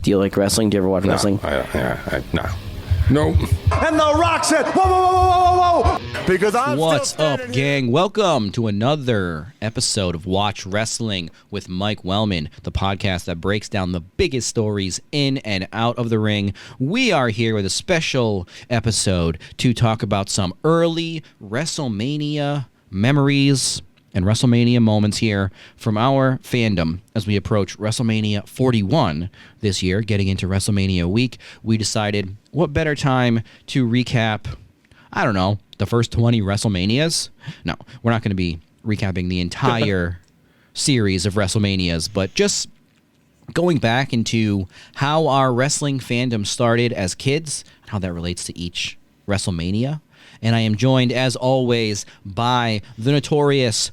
Do you like wrestling? Do you ever watch wrestling? No. Nope. And The Rock said, whoa, whoa, whoa, whoa, whoa, whoa. Because What's up, gang? Welcome to another episode of Watch Wrestling with Mike Wellman, the podcast that breaks down the biggest stories in and out of the ring. We are here with a special episode to talk about some early WrestleMania memories and WrestleMania moments here from our fandom as we approach WrestleMania 41 this year, getting into WrestleMania week. We decided what better time to recap, I don't know, the first 20 WrestleManias? No, we're not going to be recapping the entire series of WrestleManias, but just going back into how our wrestling fandom started as kids, how that relates to each WrestleMania. And I am joined, as always, by the notorious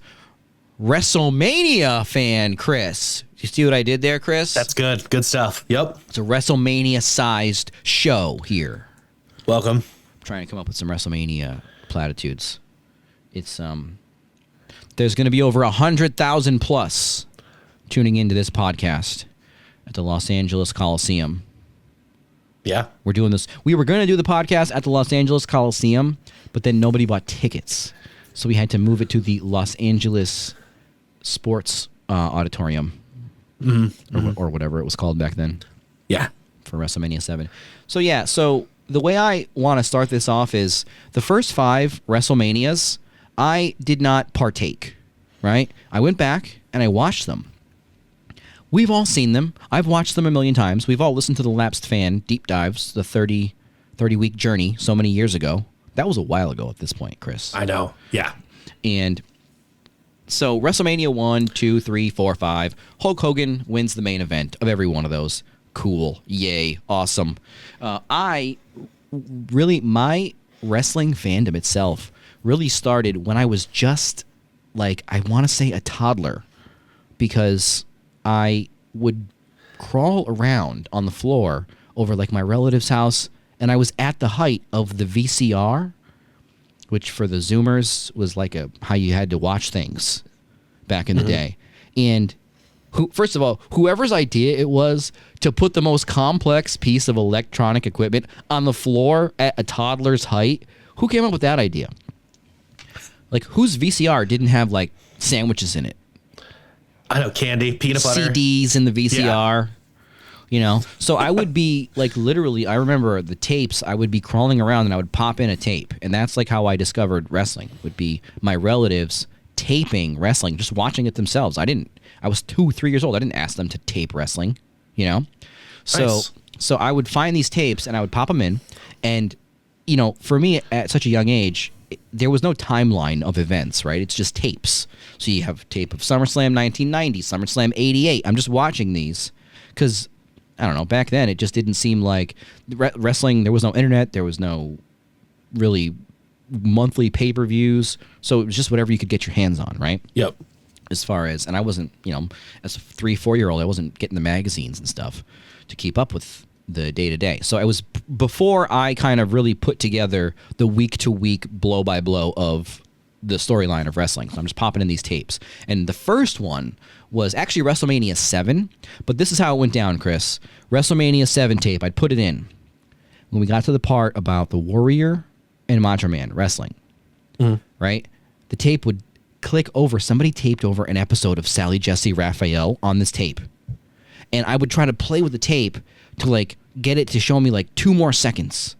WrestleMania fan, Kris. You see what I did there, Kris? That's good. Good stuff. Yep. It's a WrestleMania-sized show here. Welcome. I'm trying to come up with some WrestleMania platitudes. It's there's going to be over 100,000 plus tuning into this podcast at the Los Angeles Coliseum. Yeah. We're doing this. We were going to do the podcast at the Los Angeles Coliseum, but then nobody bought tickets. So we had to move it to the Los Angeles Sports Auditorium. Or whatever it was called back then. Yeah. For WrestleMania 7. So yeah, so the way I want to start this off is the first 5 WrestleManias, I did not partake, right? I went back and I watched them. We've all seen them. I've watched them a million times. We've all listened to the Lapsed Fan Deep Dives, the 30-week journey so many years ago. That was a while ago at this point, Kris. I know. Yeah. And so WrestleMania 1, 2, 3, 4, 5, Hulk Hogan wins the main event of every one of those. Cool. Yay. Awesome. My wrestling fandom itself really started when I was just, like, I want to say a toddler, because I would crawl around on the floor over, like, my relative's house, and I was at the height of the VCR, which for the Zoomers was like how you had to watch things back in the day. And first of all, whoever's idea it was to put the most complex piece of electronic equipment on the floor at a toddler's height, who came up with that idea? Like, whose VCR didn't have, like, sandwiches in it? I know, candy, peanut butter. CDs in the VCR. Yeah. You know, so I would be, like, literally, I remember the tapes, I would be crawling around and I would pop in a tape. And that's, like, how I discovered wrestling, would be my relatives taping wrestling, just watching it themselves. I was 2-3 years old. I didn't ask them to tape wrestling, you know? Nice. So I would find these tapes and I would pop them in. And, you know, for me at such a young age, there was no timeline of events, right? It's just tapes. So you have tape of SummerSlam 1990, SummerSlam 88. I'm just watching these because, I don't know, back then it just didn't seem like wrestling. There was no internet. There was no really monthly pay-per-views. So it was just whatever you could get your hands on, right? Yep. As far as, and I wasn't, you know, as a 3-4-year-old, I wasn't getting the magazines and stuff to keep up with the day-to-day. So I was, before I kind of really put together the week-to-week blow-by-blow of the storyline of wrestling. So I'm just popping in these tapes. And the first one was actually WrestleMania 7, but this is how it went down, Kris. WrestleMania 7 tape, I'd put it in when we got to the part about the Warrior and Macho Man wrestling, right? The tape would click over. Somebody taped over an episode of Sally Jesse Raphael on this tape. And I would try to play with the tape to, like, get it to show me, like, 2 more seconds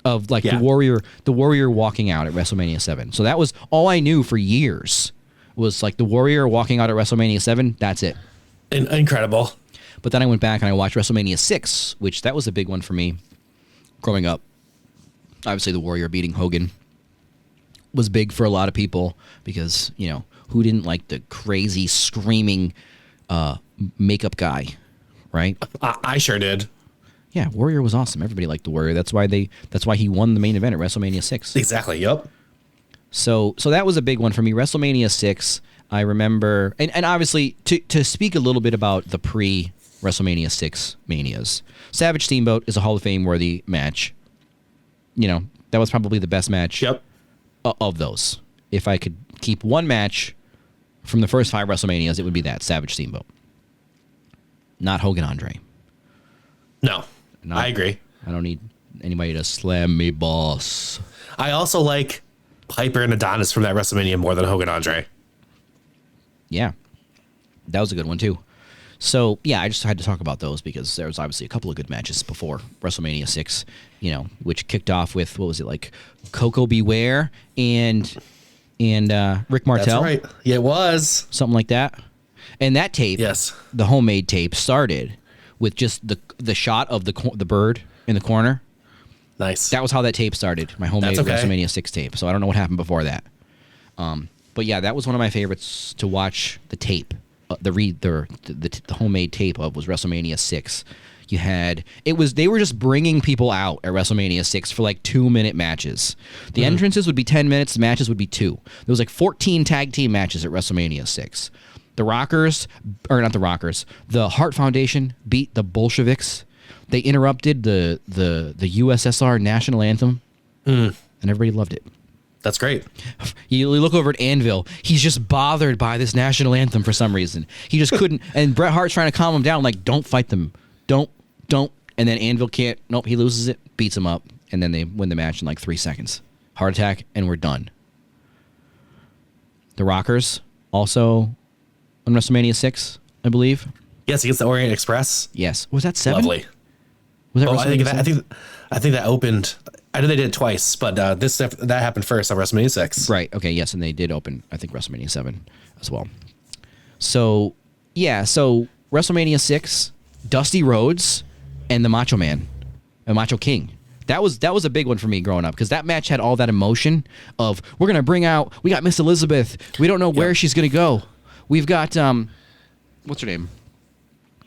of, like, the Warrior walking out at WrestleMania 7. So that was all I knew for years, was, like, the Warrior walking out at WrestleMania 7. That's it. Incredible. But then I went back and I watched WrestleMania 6, which that was a big one for me growing up. Obviously, the Warrior beating Hogan was big for a lot of people because, you know, who didn't like the crazy, screaming makeup guy, right? I sure did. Yeah, Warrior was awesome. Everybody liked the Warrior. That's why he won the main event at WrestleMania 6. Exactly. Yep. So that was a big one for me. WrestleMania 6, I remember, and obviously to speak a little bit about the pre-WrestleMania 6 Manias, Savage Steamboat is a Hall of Fame worthy match. You know, that was probably the best match of those. If I could keep one match from the first 5 WrestleManias, it would be that, Savage Steamboat. Not Hogan Andre. No, Not- I agree. I don't need anybody to slam me, boss. I also like Piper and Adonis from that WrestleMania more than Hogan Andre. Yeah, that was a good one too. So yeah, I just had to talk about those because there was obviously a couple of good matches before WrestleMania 6, which kicked off with, what was it, like Coco Beware and Rick Martel, That's right. Yeah, it was. something like that. And that tape, Yes. the homemade tape, started with just the shot of the bird in the corner. Nice. That was how that tape started. My homemade That's okay. WrestleMania 6 tape. So I don't know what happened before that. But yeah, that was one of my favorites to watch. The tape, the homemade tape of was WrestleMania 6. They were just bringing people out at WrestleMania 6 for like 2-minute matches. The entrances would be 10 minutes. The matches would be 2. There was like 14 tag team matches at WrestleMania 6. The Hart Foundation beat the Bolsheviks. They interrupted the USSR national anthem, and everybody loved it. That's great. You look over at Anvil. He's just bothered by this national anthem for some reason. He just couldn't. And Bret Hart's trying to calm him down, like, don't fight them. Don't. And then Anvil can't. Nope, he loses it, beats him up, and then they win the match in like 3 seconds. Heart attack, and we're done. The Rockers also on WrestleMania 6, I believe. Yes, against the Orient Express. Yes. Was that 7? Lovely. Was that Oh, WrestleMania 7? I think that opened. I know they did it twice, but that happened first on WrestleMania 6. Right. Okay. Yes, and they did open, I think, WrestleMania 7 as well. So yeah. So WrestleMania 6, Dusty Rhodes and the Macho Man, and Macho King. That was a big one for me growing up because that match had all that emotion of we got Miss Elizabeth. We don't know where she's gonna go. We've got what's her name?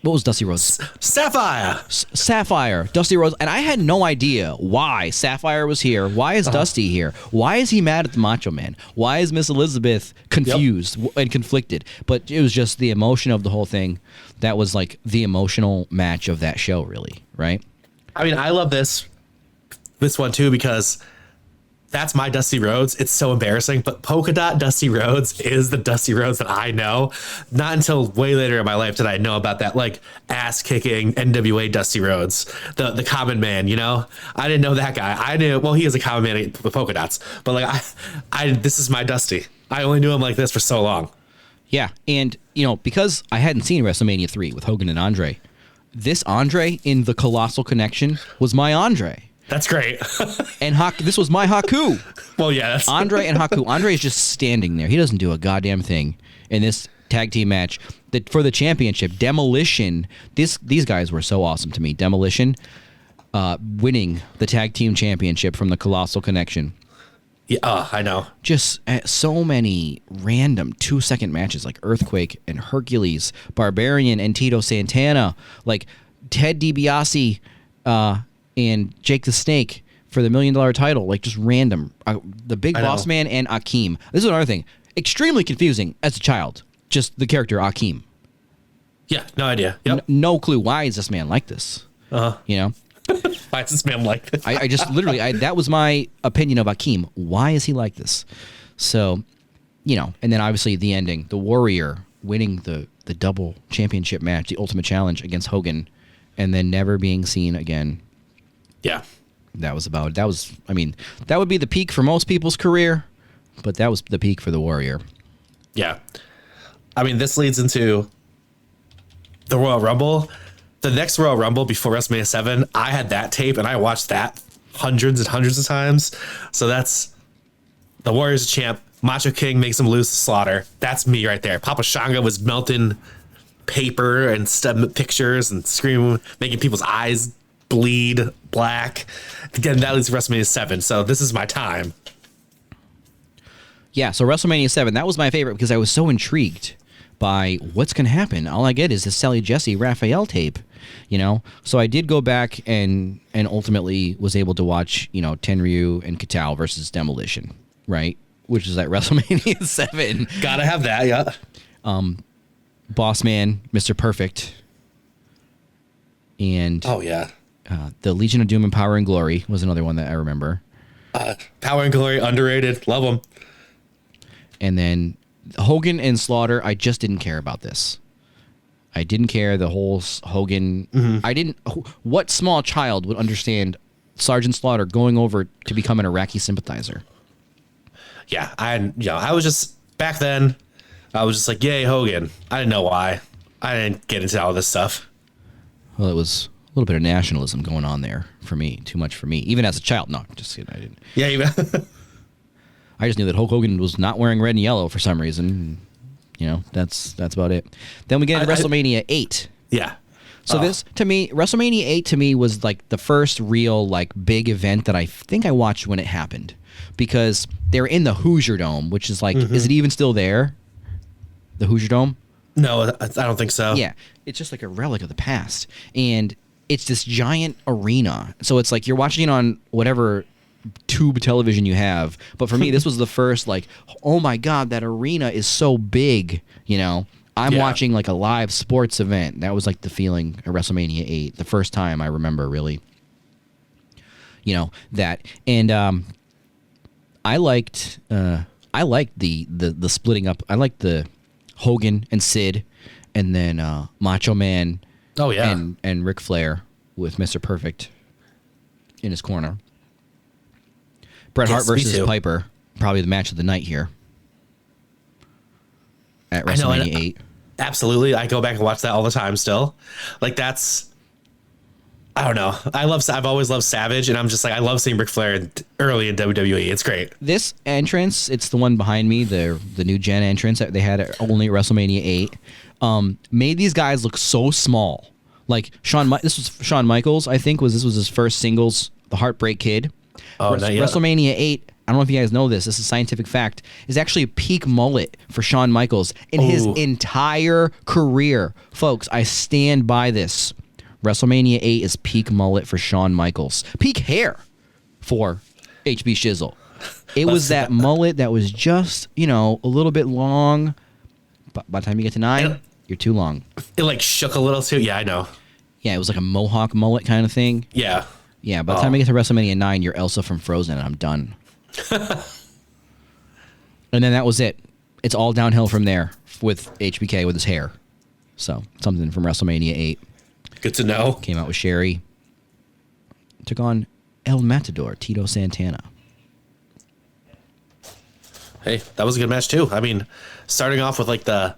What was Dusty Rhodes? Sapphire. Sapphire, Dusty Rhodes, and I had no idea why Sapphire was here. Why is Dusty here? Why is he mad at the Macho Man? Why is Miss Elizabeth confused and conflicted? But it was just the emotion of the whole thing. That was like the emotional match of that show, really, right? I mean, I love this one too because that's my Dusty Rhodes. It's so embarrassing, but polka dot Dusty Rhodes is the Dusty Rhodes that I know. Not until way later in my life did I know about that, like, ass kicking NWA Dusty Rhodes, the common man. I didn't know that guy. I knew, well, he is a common man with polka dots, but like this is my Dusty. I only knew him like this for so long. Yeah, and because I hadn't seen WrestleMania 3 with Hogan and Andre, this Andre in the Colossal Connection was my Andre. That's great. And this was my Haku. Well, yeah. Andre and Haku. Andre is just standing there. He doesn't do a goddamn thing in this tag team match for the championship. Demolition. These guys were so awesome to me. Demolition winning the tag team championship from the Colossal Connection. Yeah, I know. Just so many random 2-second matches like Earthquake and Hercules, Barbarian and Tito Santana, like Ted DiBiase and Jake the Snake for the $1 Million title, like just random. The Big Boss Man and Akeem. This is another thing. Extremely confusing as a child. Just the character Akeem. Yeah, no idea. Yep. No clue. Why is this man like this? Uh-huh. Why is this man like this? I just literally, that was my opinion of Akeem. Why is he like this? So, and then obviously the ending, the Warrior winning the double championship match, the Ultimate Challenge against Hogan, and then never being seen again. Yeah. That would be the peak for most people's career, but that was the peak for the Warrior. Yeah. I mean, this leads into the Royal Rumble. The next Royal Rumble before WrestleMania 7, I had that tape and I watched that hundreds and hundreds of times. So that's the Warrior's champ. Macho King makes him lose to Slaughter. That's me right there. Papa Shango was melting paper and pictures and screaming, making people's eyes bleed black. Again, that leads to WrestleMania 7. So this is my time. Yeah, so WrestleMania 7, that was my favorite because I was so intrigued by what's going to happen. All I get is this Sally Jesse Raphael tape, So I did go back and ultimately was able to watch, Tenryu and Katao versus Demolition, right? Which is at WrestleMania 7. Gotta have that, yeah. Boss Man, Mr. Perfect, and Oh, yeah. the Legion of Doom and Power and Glory was another one that I remember. Power and Glory, underrated. Love them. And then Hogan and Slaughter, I just didn't care about this. I didn't care the whole Hogan. I didn't. What small child would understand Sergeant Slaughter going over to become an Iraqi sympathizer? Yeah, I was just back then. I was just like, yay, Hogan. I didn't know why. I didn't get into all this stuff. Well, it was a little bit of nationalism going on there for me. Too much for me, even as a child. No, just kidding. I didn't. Yeah, even I just knew that Hulk Hogan was not wearing red and yellow for some reason. You know, that's about it. Then we get into WrestleMania 8. Yeah. So this, to me, WrestleMania 8 to me was like the first real like big event that I think I watched when it happened, because they were in the Hoosier Dome, which is like, is it even still there? The Hoosier Dome? No, I don't think so. Yeah, it's just like a relic of the past, and it's this giant arena. So it's like you're watching it on whatever tube television you have, but for me, this was the first like, oh my god, that arena is so big. You know, I'm watching like a live sports event. That was like the feeling at WrestleMania 8, the first time I remember really. You know that, and I liked the splitting up. I liked the Hogan and Sid, and then Macho Man. Oh yeah, and Ric Flair with Mr. Perfect in his corner. Bret Hart versus Piper, probably the match of the night here at WrestleMania 8. Absolutely, I go back and watch that all the time. Still, like that's. I don't know. I've always loved Savage, and I'm just like, I love seeing Ric Flair early in WWE. It's great. This entrance, it's the one behind me, the new gen entrance that they had only at WrestleMania 8, made these guys look so small. Like this was Shawn Michaels, I think this was his first singles, the Heartbreak Kid. Oh, WrestleMania 8, I don't know if you guys know this is a scientific fact, is actually a peak mullet for Shawn Michaels in his entire career. Folks, I stand by this. WrestleMania 8 is peak mullet for Shawn Michaels. Peak hair for HB Shizzle. It was that mullet that was just, a little bit long. But by the time you get to 9, you're too long. It like shook a little too. Yeah, I know. Yeah, it was like a mohawk mullet kind of thing. Yeah. Yeah, by the time I get to WrestleMania 9, you're Elsa from Frozen, and I'm done. And then that was it. It's all downhill from there with HBK with his hair. So, something from WrestleMania 8. Good to know. Came out with Sherry. Took on El Matador, Tito Santana. Hey, that was a good match too. I mean, starting off with like the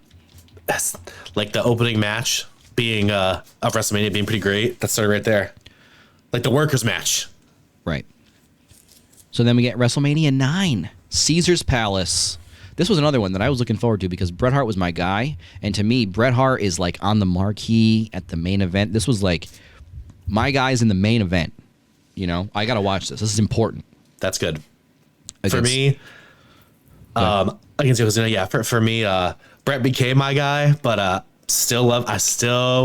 opening match being of WrestleMania being pretty great. That started right there. Like the workers match. Right. So then we get WrestleMania 9, Caesar's Palace. This was another one that I was looking forward to because Bret Hart was my guy. And to me, Bret Hart is like on the marquee at the main event. This was like my guy's in the main event. I got to watch this. This is important. That's good. For me, against Yokozuna, for me, Bret became my guy, but I still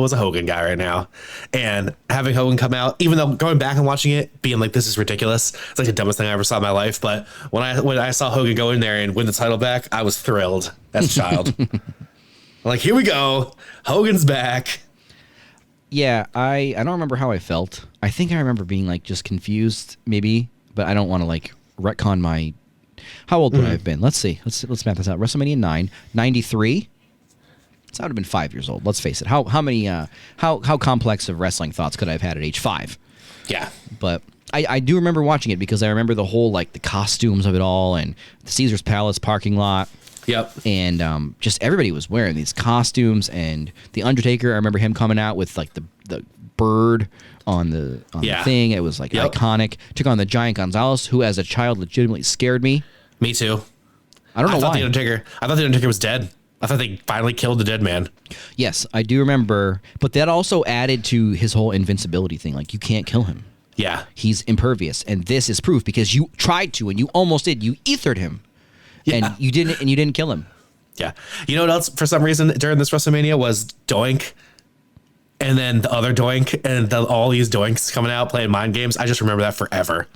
was a Hogan guy right now. And having Hogan come out, even though going back and watching it, being like, this is ridiculous. It's like the dumbest thing I ever saw in my life. But when I saw Hogan go in there and win the title back, I was thrilled as a child. Like, here we go. Hogan's back. Yeah, I don't remember how I felt. I think I remember being like just confused, maybe, but I don't want to like retcon my. How old would I have been? Let's see. Let's map this out. WrestleMania 9, 93. So I would have been 5 years old. Let's face it. How complex of wrestling thoughts could I have had at age 5? Yeah. But I do remember watching it because I remember the whole like the costumes of it all and the Caesar's Palace parking lot. Yep. And just everybody was wearing these costumes, and the Undertaker, I remember him coming out with like the bird on the thing. It was like iconic. Took on the Giant Gonzalez, who as a child legitimately scared me. Me too. I don't know why. I thought the Undertaker was dead. I thought they finally killed the dead man. Yes, I do remember. But that also added to his whole invincibility thing. Like, you can't kill him. Yeah. He's impervious. And this is proof because you tried to and you almost did. You ethered him. Yeah. And you didn't kill him. Yeah. You know what else, for some reason, during this WrestleMania was Doink. And then the other Doink and all these Doinks coming out playing mind games. I just remember that forever.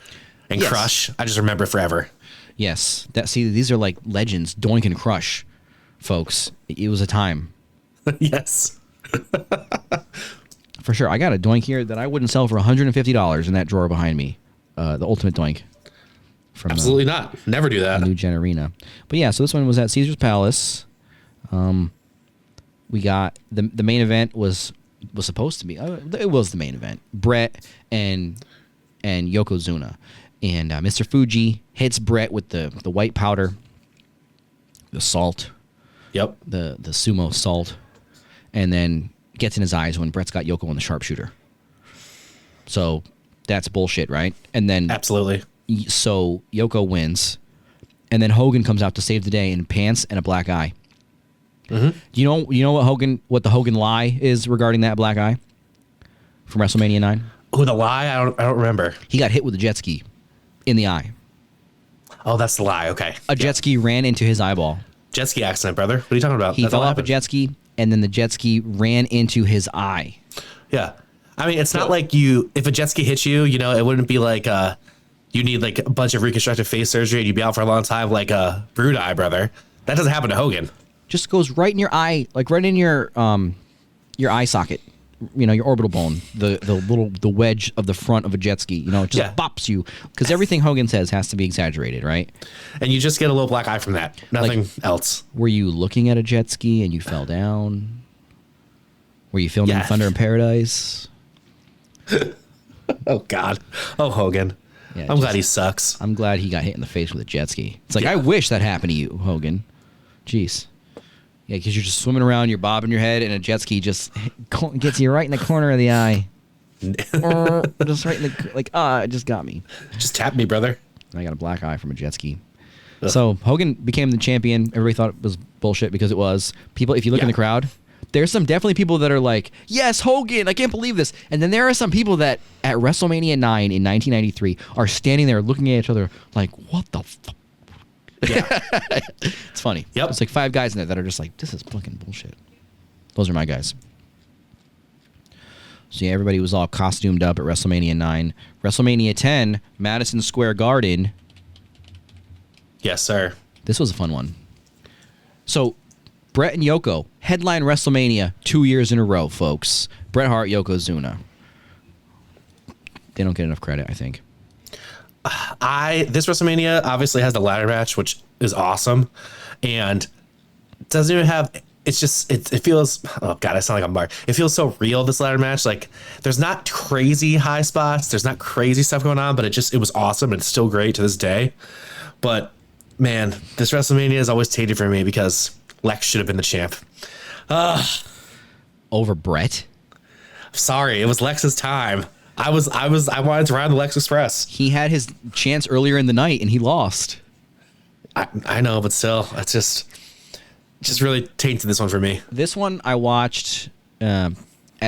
And yes. Crush. I just remember it forever. Yes. These are like legends. Doink and Crush. Folks, it was a time. Yes. For sure. I got a Doink here that I wouldn't sell for $150 in that drawer behind me. The Ultimate Doink. Absolutely not. Never do that. New Gen Arena. But yeah, so this one was at Caesar's Palace. we got the main event was supposed to be. It was the main event. Brett and Yokozuna, and Mr. Fuji hits Brett with the white powder, the salt. Yep. The sumo salt, and then gets in his eyes when Brett's got Yoko on the sharpshooter. So that's bullshit, right? And then Absolutely. So Yoko wins, and then Hogan comes out to save the day in pants and a black eye. Mm-hmm. You know what the Hogan lie is regarding that black eye from WrestleMania 9? Oh, the lie? I don't remember. He got hit with a jet ski in the eye. Oh, that's the lie. Okay. A jet ski ran into his eyeball. Jet ski accident, brother. What are you talking about? He fell off a jet ski, and then the jet ski ran into his eye. Yeah. I mean, it's not like if a jet ski hits you, it wouldn't be like you need like a bunch of reconstructive face surgery and you'd be out for a long time like a brood eye, brother. That doesn't happen to Hogan. Just goes right in your eye, like right in your eye socket. Your orbital bone, the wedge of the front of a jet ski. It just bops you, because everything Hogan says has to be exaggerated, right? And you just get a little black eye from that. Nothing else. Were you looking at a jet ski and you fell down? Were you filming Thunder in Paradise? Oh, God. Oh, Hogan. Yeah, I'm glad he sucks. I'm glad he got hit in the face with a jet ski. It's like, I wish that happened to you, Hogan. Jeez. Yeah, because you're just swimming around, you're bobbing your head, and a jet ski just gets you right in the corner of the eye. Just right in the, it just got me. Just tap me, brother. I got a black eye from a jet ski. Ugh. So Hogan became the champion. Everybody thought it was bullshit because it was. People, if you look in the crowd, there's definitely people that are like, yes, Hogan, I can't believe this. And then there are some people that at WrestleMania 9 in 1993 are standing there looking at each other like, what the fuck? Yeah. It's funny. Yep. It's like 5 guys in there that are just like, this is fucking bullshit. Those are my guys. So yeah, everybody was all costumed up at WrestleMania 9. WrestleMania 10, Madison Square Garden. Yes, sir. This was a fun one. So Bret and Yoko headline WrestleMania 2 years in a row, folks. Bret Hart, Yokozuna. They don't get enough credit, I think. This WrestleMania obviously has the ladder match, which is awesome, and doesn't even have. It's just it feels. Oh God, I sound like I'm Mark. It feels so real. This ladder match, like there's not crazy high spots, there's not crazy stuff going on, but it was awesome and it's still great to this day. But man, this WrestleMania is always tainted for me because Lex should have been the champ. Over Bret. Sorry, it was Lex's time. I wanted to ride the Lex Express. He had his chance earlier in the night and he lost. I know, but still, it's just really tainted this one for me. This one I watched at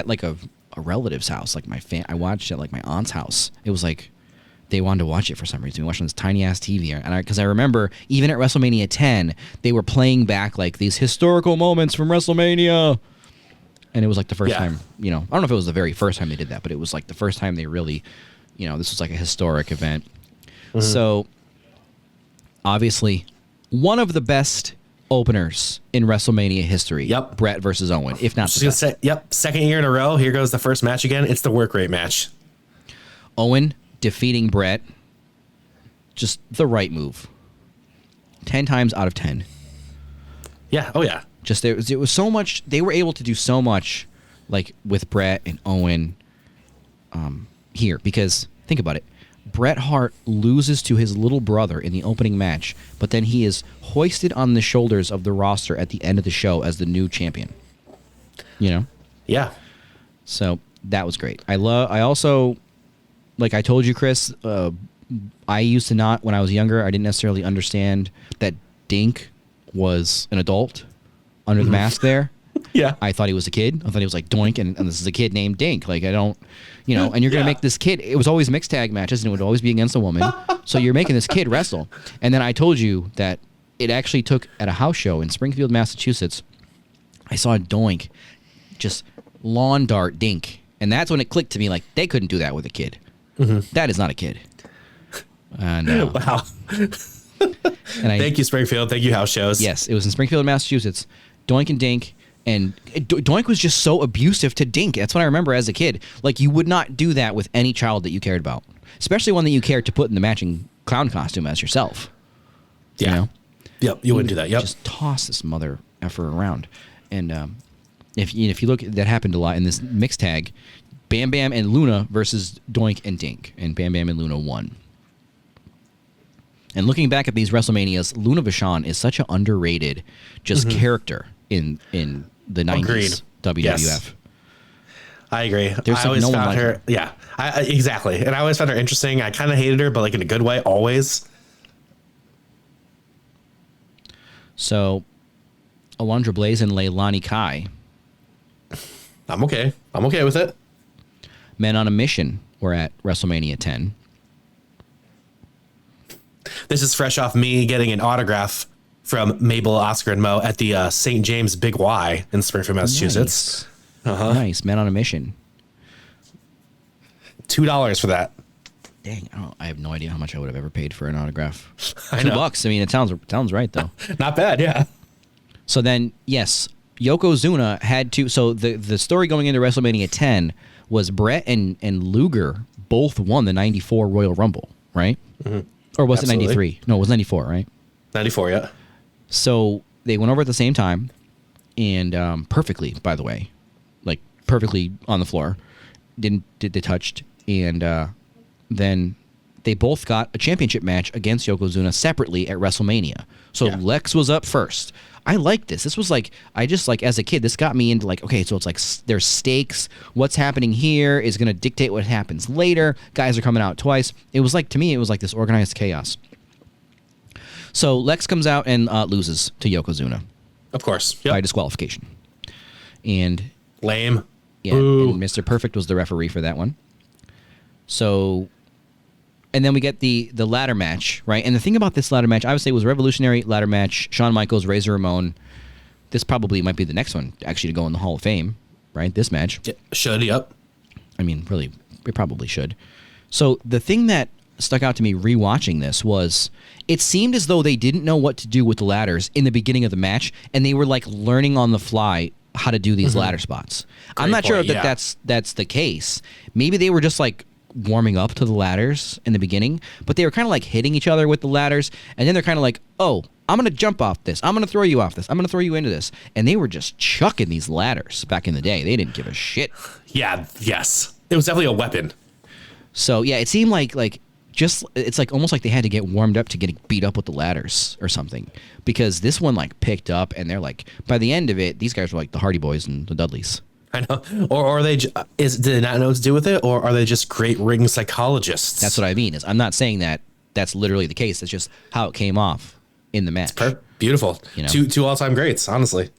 like a relative's house, like I watched it at like my aunt's house. It was like they wanted to watch it for some reason. We watched on this tiny ass TV, and because I remember even at WrestleMania 10, they were playing back like these historical moments from WrestleMania. And it was like the first time, I don't know if it was the very first time they did that, but it was like the first time they really, this was like a historic event. Mm-hmm. So, obviously, one of the best openers in WrestleMania history. Yep. Bret versus Owen, if not the best. Yep. Second year in a row. Here goes the first match again. It's the work rate match. Owen defeating Bret. Just the right move. 10 times out of 10. Yeah. Oh, yeah. Just it was so much. They were able to do so much, like with Bret and Owen, here, because think about it. Bret Hart loses to his little brother in the opening match, but then he is hoisted on the shoulders of the roster at the end of the show as the new champion. Yeah. So that was great. I also, like I told you, Kris. I used to not, when I was younger, I didn't necessarily understand that Dink was an adult under the mask there. Yeah. I thought he was a kid. I thought he was like Doink, and this is a kid named Dink. Like, I don't, and you're going to make this kid, it was always mixed tag matches, and it would always be against a woman. So you're making this kid wrestle. And then I told you that it actually took, at a house show in Springfield, Massachusetts, I saw Doink just lawn dart Dink. And that's when it clicked to me, like, they couldn't do that with a kid. Mm-hmm. That is not a kid. And, wow. Thank you, Springfield. Thank you, house shows. Yes, it was in Springfield, Massachusetts. Doink and Dink. And Doink was just so abusive to Dink. That's what I remember as a kid. Like, you would not do that with any child that you cared about, especially one that you cared to put in the matching clown costume as yourself. Yeah. You know? Yep. You wouldn't do that. Yep. Just toss this mother effer around. And if you look, that happened a lot in this mixed tag. Bam Bam and Luna versus Doink and Dink, and Bam Bam and Luna won. And looking back at these WrestleManias, Luna Vachon is such an underrated just character in the 90s Agreed. WWF. Yes. I agree. There's I always no one found like her. her. Yeah, exactly. And I always found her interesting. I kind of hated her, but like in a good way, always. So, Alundra Blaze and Leilani Kai, I'm okay. I'm okay with it. Men on a Mission, were at WrestleMania 10. This is fresh off me getting an autograph from Mabel, Oscar, and Mo at the St. James Big Y in Springfield, Massachusetts. Nice. Men on a Mission. $2 for that. Dang, I have no idea how much I would have ever paid for an autograph. I know. $2. I mean, it sounds right though. Not bad, yeah. So then, yes, Yokozuna had to. So the story going into WrestleMania 10 was Brett and Luger both won the '94 Royal Rumble, right? Mm-hmm. Or was Absolutely. it '93? No, it was '94, right? 94, yeah. So they went over at the same time, and perfectly, by the way, like perfectly on the floor. They touched, and then they both got a championship match against Yokozuna separately at WrestleMania. So Yeah. Lex was up first. I liked this. This was like, I just like, as a kid, this got me into like, okay, so it's like there's stakes. What's happening here is going to dictate what happens later. Guys are coming out twice. It was like, to me, it was like this organized chaos. So Lex comes out and loses to Yokozuna Of course. by Yep. disqualification. And Lame. yeah, Boo. and Mr. Perfect was the referee for that one. So, and then we get the ladder match, right? And the thing about this ladder match, I would say, was a revolutionary ladder match. Shawn Michaels, Razor Ramon. This probably might be the next one, actually, to go in the Hall of Fame, right? This match. Yeah, should, yep. I mean, really, it probably should. So the thing that stuck out to me rewatching this was it seemed as though they didn't know what to do with the ladders in the beginning of the match, and they were like learning on the fly how to do these ladder spots. I'm not sure point, that yeah. that's the case. Maybe they were just like warming up to the ladders in the beginning, but they were kind of like hitting each other with the ladders, and then they're kind of like, oh, I'm going to jump off this. I'm going to throw you off this. I'm going to throw you into this. And they were just chucking these ladders back in the day. They didn't give a shit. Yeah, yes. It was definitely a weapon. So, yeah, it seemed like just, it's like almost like they had to get warmed up to getting beat up with the ladders or something, because this one like picked up, and they're like, by the end of it, these guys were like the Hardy Boys and the Dudleys. I know. Or are they, did they not know what to do with it? Or are they just great ring psychologists? That's what I mean. Is I'm not saying that that's literally the case. It's just how it came off in the match. Beautiful. You know? Two all-time greats, honestly.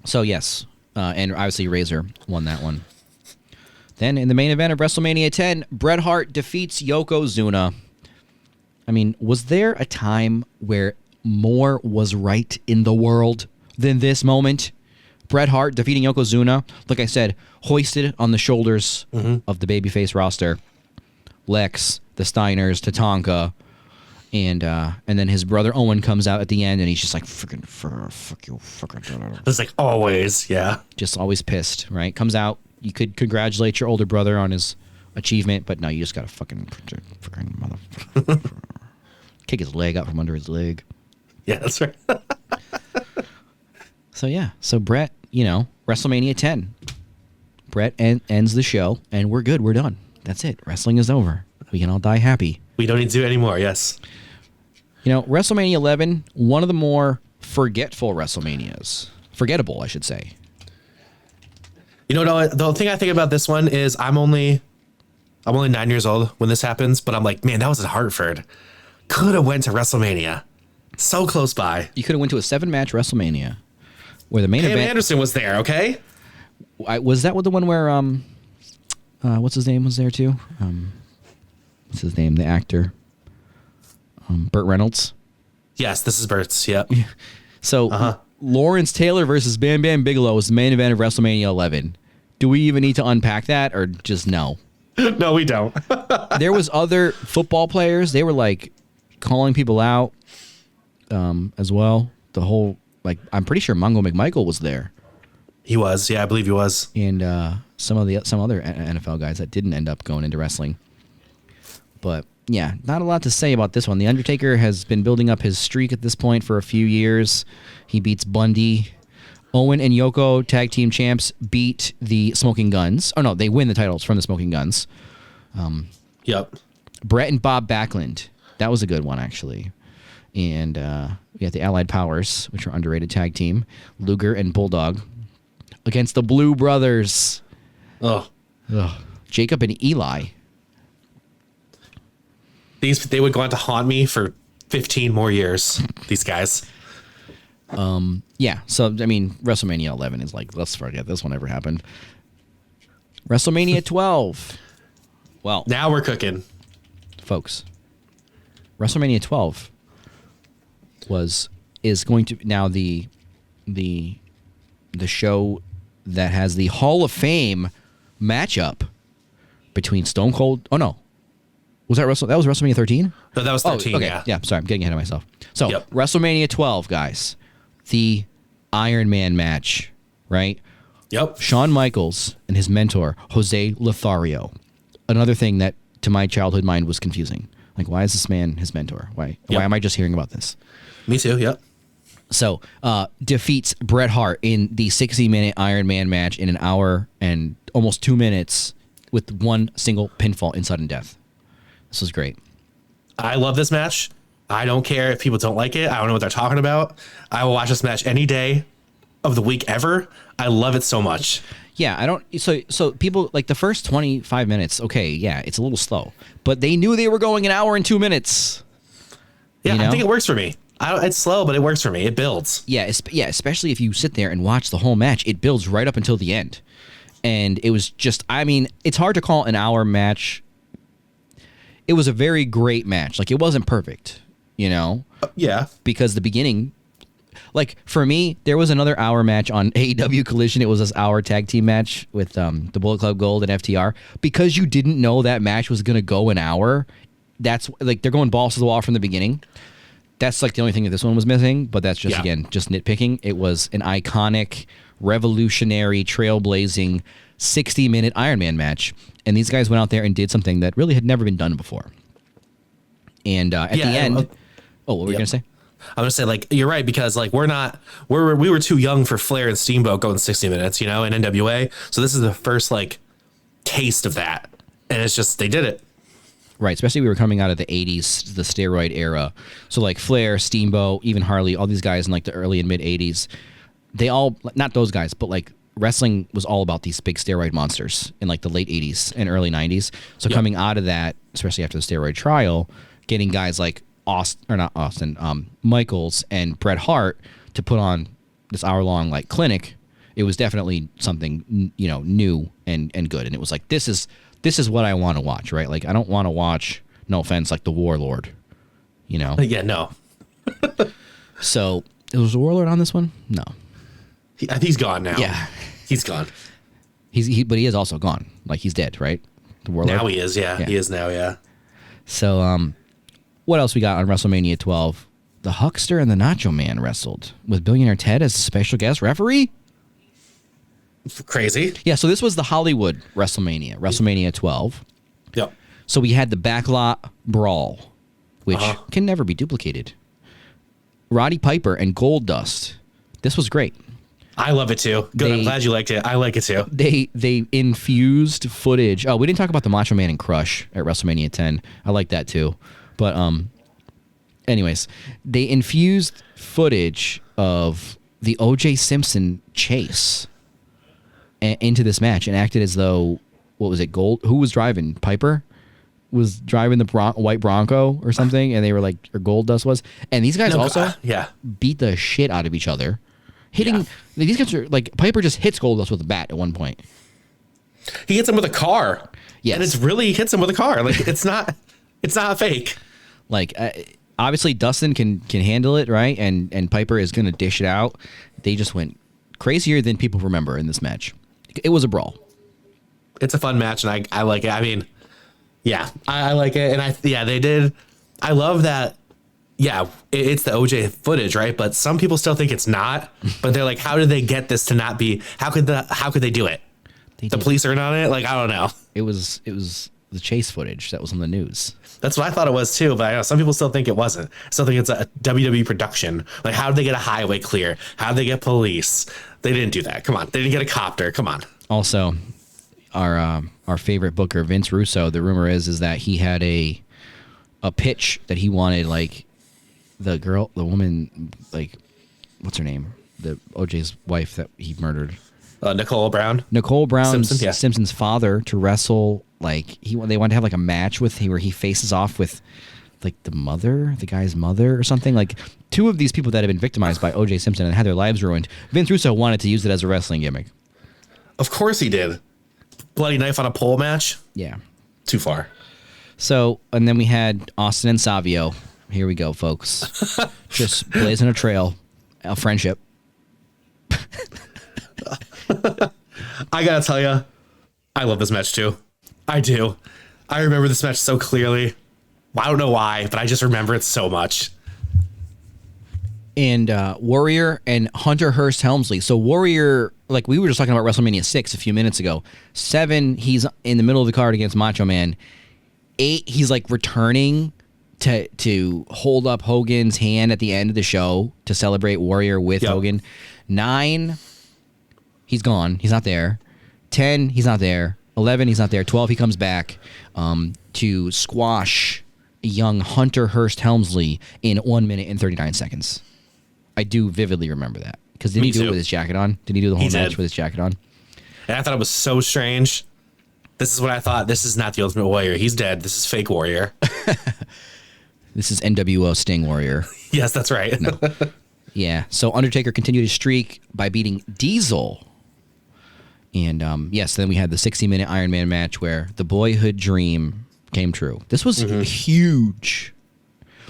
So, yes. And obviously Razor won that one. Then in the main event of WrestleMania 10, Bret Hart defeats Yokozuna. I mean, was there a time where more was right in the world than this moment? Bret Hart defeating Yokozuna, like I said, hoisted on the shoulders of the babyface roster. Lex, the Steiners, Tatanka, and then his brother Owen comes out at the end, and he's just like, fuck you. It's like always, yeah. Just always pissed, right? Comes out, you could congratulate your older brother on his achievement, but no, you just gotta fucking motherfucker. Kick his leg out from under his leg. Yeah, that's right. So yeah, so Bret, WrestleMania 10. Bret ends the show, and we're good. We're done. That's it. Wrestling is over. We can all die happy. We don't need to do it anymore, yes. WrestleMania 11, one of the more forgetful WrestleManias. Forgettable, I should say. The thing I think about this one is I'm only 9 years old when this happens, but I'm like, man, that was in Hartford. Could have went to WrestleMania. So close by. You could have went to a 7-match WrestleMania where the main Pam event... Anderson was there, okay? Was that the one where what's his name was there too? What's his name? The actor, Burt Reynolds. Yes, this is Bert's. Yep. So Lawrence Taylor versus Bam Bam Bigelow was the main event of WrestleMania 11. Do we even need to unpack that, or just no? No, we don't. There was other football players. They were like calling people out as well. The whole I'm pretty sure Mongo McMichael was there. He was. Yeah, I believe he was. And some other NFL guys that didn't end up going into wrestling. But yeah, not a lot to say about this one. The Undertaker has been building up his streak at this point for a few years. He beats Bundy. Owen and Yoko, tag team champs, beat the Smoking Guns. Oh, no, they win the titles from the Smoking Guns. Yep. Brett and Bob Backlund. That was a good one, actually. And we got the Allied Powers, which are underrated tag team. Luger and Bulldog against the Blue Brothers. Oh. Ugh. Jacob and Eli. They would go on to haunt me for 15 more years, these guys. Yeah, so, I mean, WrestleMania 11 is like, let's forget this one ever happened. WrestleMania 12. Well, Now we're cooking. folks, WrestleMania 12 is going to now the show that has the Hall of Fame matchup between Stone Cold. Oh no, was that that was WrestleMania 13? No, that was 13. Oh, okay. Yeah. Sorry, I'm getting ahead of myself. So Yep. WrestleMania 12, guys, the Iron Man match, right? Yep. Shawn Michaels and his mentor Jose Lothario. Another thing that to my childhood mind was confusing. Like, why is this man his mentor? Why am I just hearing about this? Me too. Yep. So, defeats Bret Hart in the 60-minute Iron Man match in an hour and almost 2 minutes with one single pinfall in sudden death. This was great. I love this match. I don't care if people don't like it. I don't know what they're talking about. I will watch this match any day of the week ever. I love it so much. Yeah, I don't. So people like the first 25 minutes. Okay, yeah, it's a little slow, but they knew they were going an hour and 2 minutes. Yeah, You know? I think it works for me. It's slow, but it works for me. It builds. Yeah, especially if you sit there and watch the whole match, it builds right up until the end. And it was just, I mean, it's hard to call an hour match. It was a very great match. Like, it wasn't perfect, you know? Yeah. Because the beginning, like, for me, there was another hour match on AEW Collision. It was this hour tag team match with the Bullet Club Gold and FTR. Because you didn't know that match was going to go an hour, that's, like, they're going balls to the wall from the beginning. That's like the only thing that this one was missing, but that's just, again, just nitpicking. It was an iconic, revolutionary, trailblazing 60-minute Iron Man match. And these guys went out there and did something that really had never been done before. And at the end... what were you going to say? I'm going to say, like, you're right, because, like, we were too young for Flair and Steamboat going 60 minutes, you know, in NWA. So this is the first, like, taste of that. And it's just, they did it. Right, especially we were coming out of the 80s, the steroid era. So like Flair, Steamboat, even Harley, all these guys in like the early and mid 80s, they all, not those guys, but like wrestling was all about these big steroid monsters in like the late 80s and early 90s. So coming out of that, especially after the steroid trial, getting guys like Michaels and Bret Hart to put on this hour-long like clinic, it was definitely something, you know, new and good. And it was like, this is what I want to watch, right? Like, I don't want to watch, no offense, like the Warlord, you know? Yeah, no. So, was the Warlord on this one? No. He's gone now. Yeah. He's gone. But he is also gone. Like, he's dead, right? The Warlord? Now he is, yeah. He is now, yeah. So, what else we got on WrestleMania 12? The Huckster and the Nacho Man wrestled with Billionaire Ted as a special guest referee. Crazy. Yeah, so this was the Hollywood WrestleMania 12. Yep. So we had the Backlot Brawl, which can never be duplicated. Roddy Piper and Goldust. This was great. I love it too. Good. I'm glad you liked it. I like it too. They infused footage. Oh, we didn't talk about the Macho Man and Crush at WrestleMania 10. I like that too. But anyways, they infused footage of the O.J. Simpson chase into this match and acted as though, what was it, who was driving? Piper was driving the white Bronco or something, and they were like, or Goldust was. And these guys beat the shit out of each other. These guys are like, Piper just hits Goldust with a bat at one point. He hits him with a car. Yes. And it's really hits him with a car. Like, it's not fake. Like, obviously Dustin can handle it, right? And Piper is going to dish it out. They just went crazier than people remember in this match. It was a brawl. It's a fun match, and I like it. I mean, yeah, I like it. And they did. I love that. Yeah, it's the OJ footage, right? But some people still think it's not. But they're like, how did they get this to not be? How could they do it? The police are in on it. Like, I don't know. It was the chase footage that was on the news. That's what I thought it was too, but I know some people still think it wasn't. Still think it's a WWE production. Like, how did they get a highway clear? How did they get police? They didn't do that. Come on. They didn't get a copter. Come on. Also, our favorite booker, Vince Russo, the rumor is that he had a pitch that he wanted, like, the woman, like, what's her name? The OJ's wife that he murdered. Nicole Brown. Simpson, yeah. Simpson's father, to wrestle. Like, they wanted to have like a match where he faces off with like the guy's mother or something. Like, two of these people that have been victimized by OJ Simpson and had their lives ruined. Vince Russo wanted to use it as a wrestling gimmick. Of course he did. Bloody knife on a pole match. Yeah. Too far. So, and then we had Austin and Savio. Here we go, folks. Just blazing a trail of friendship. I gotta tell you, I love this match too. I do. I remember this match so clearly. I don't know why, but I just remember it so much. And Warrior and Hunter Hearst Helmsley. So Warrior, like we were just talking about WrestleMania 6 a few minutes ago. 7, he's in the middle of the card against Macho Man. 8, he's like returning to hold up Hogan's hand at the end of the show to celebrate Warrior with Hogan. 9, he's gone. He's not there. 10, he's not there. 11, he's not there. 12, he comes back to squash young Hunter Hearst Helmsley in 1 minute and 39 seconds. I do vividly remember that. Because didn't he do it with his jacket on? Did he do the whole match with his jacket on? And I thought it was so strange. This is what I thought. This is not the Ultimate Warrior. He's dead. This is fake Warrior. This is NWO Sting Warrior. Yes, that's right. No. Yeah. So Undertaker continued his streak by beating Diesel. And yes, then we had the 60-minute Iron Man match where the boyhood dream came true. This was huge.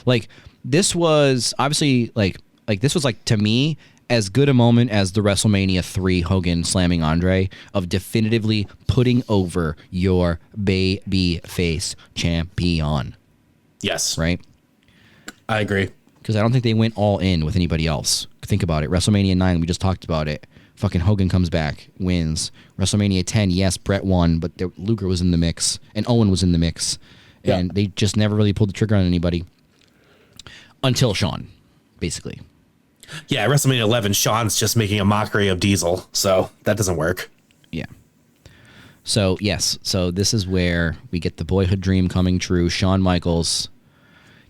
Like, this was obviously like this was like, to me, as good a moment as the WrestleMania 3 Hogan slamming Andre of definitively putting over your baby face champion. Yes. Right? I agree. Because I don't think they went all in with anybody else. Think about it. WrestleMania 9, we just talked about it. Fucking Hogan comes back, wins. WrestleMania 10, yes, Brett won, but Luger was in the mix, and Owen was in the mix. And they just never really pulled the trigger on anybody. Until Shawn, basically. Yeah, WrestleMania 11, Shawn's just making a mockery of Diesel, so that doesn't work. Yeah. So, yes. So this is where we get the boyhood dream coming true. Shawn Michaels.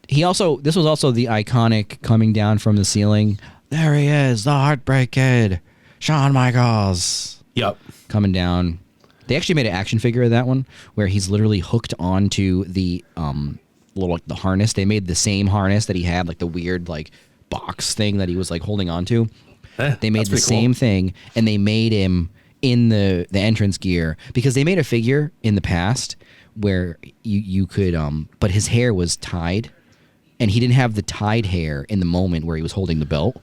This was also the iconic coming down from the ceiling. There he is, the Heartbreak Kid. Shawn Michaels. Yep. Coming down. They actually made an action figure of that one where he's literally hooked onto the the harness. They made the same harness that he had, like the weird like box thing that he was like holding onto. They made the same thing, and they made him in the entrance gear because they made a figure in the past where you could but his hair was tied, and he didn't have the tied hair in the moment where he was holding the belt.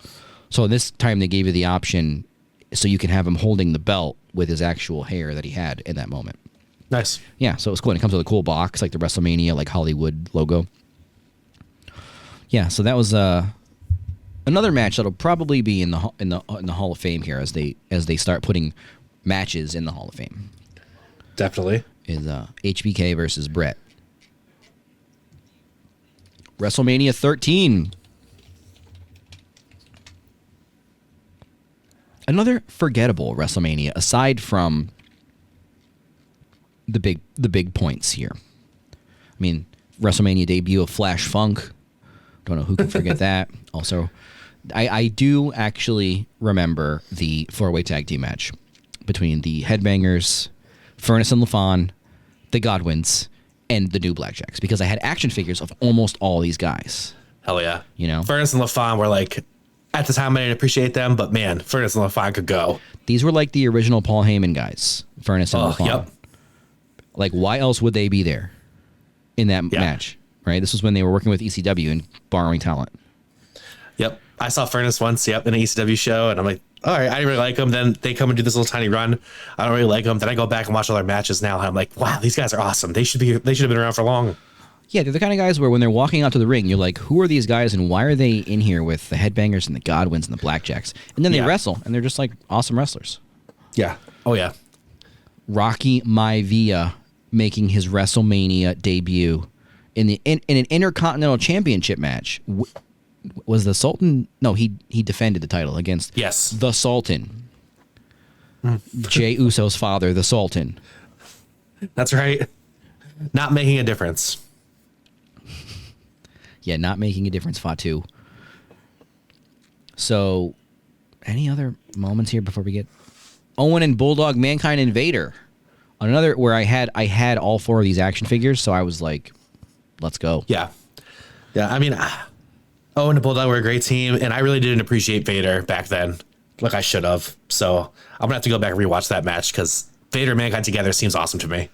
So this time they gave you the option so you can have him holding the belt with his actual hair that he had in that moment. Nice. Yeah, so it was cool. And it comes with a cool box, like the WrestleMania, like Hollywood logo. Yeah, so that was another match that'll probably be in the Hall of Fame here as they start putting matches in the Hall of Fame. Definitely. Is HBK versus Brett. WrestleMania 13. Another forgettable WrestleMania, aside from the big points here. I mean, WrestleMania debut of Flash Funk. Don't know who can forget that. Also, I do actually remember the 4-way tag team match between the Headbangers, Furnace and LaFon, the Godwins, and the New Blackjacks, because I had action figures of almost all these guys. Hell yeah. You know? Furnace and LaFon were like, at the time I didn't appreciate them, but man, Furnace and LaFon could go. These were like the original Paul Heyman guys, Furnace and LaFon. Yep. Like, why else would they be there in that match? Right? This was when they were working with ECW and borrowing talent. Yep. I saw Furnace once, in an ECW show, and I'm like, all right, I didn't really like them. Then they come and do this little tiny run. I don't really like them. Then I go back and watch all their matches now, and I'm like, wow, these guys are awesome. They should have been around for long. Yeah, they're the kind of guys where when they're walking out to the ring, you're like, who are these guys and why are they in here with the Headbangers and the Godwins and the Blackjacks? And then they wrestle, and they're just like awesome wrestlers. Yeah. Oh, yeah. Rocky Maivia making his WrestleMania debut in an Intercontinental Championship match. Was the Sultan? No, he defended the title against the Sultan. Jey Uso's father, the Sultan. That's right. Not making a difference. Yeah, not making a difference, Fatu. So, any other moments here before we get Owen and Bulldog, Mankind, and Vader? Another where I had all 4 of these action figures, so I was like, let's go. Yeah. I mean, Owen and Bulldog were a great team, and I really didn't appreciate Vader back then, like I should have. So I'm gonna have to go back and rewatch that match because Vader and Mankind together seems awesome to me.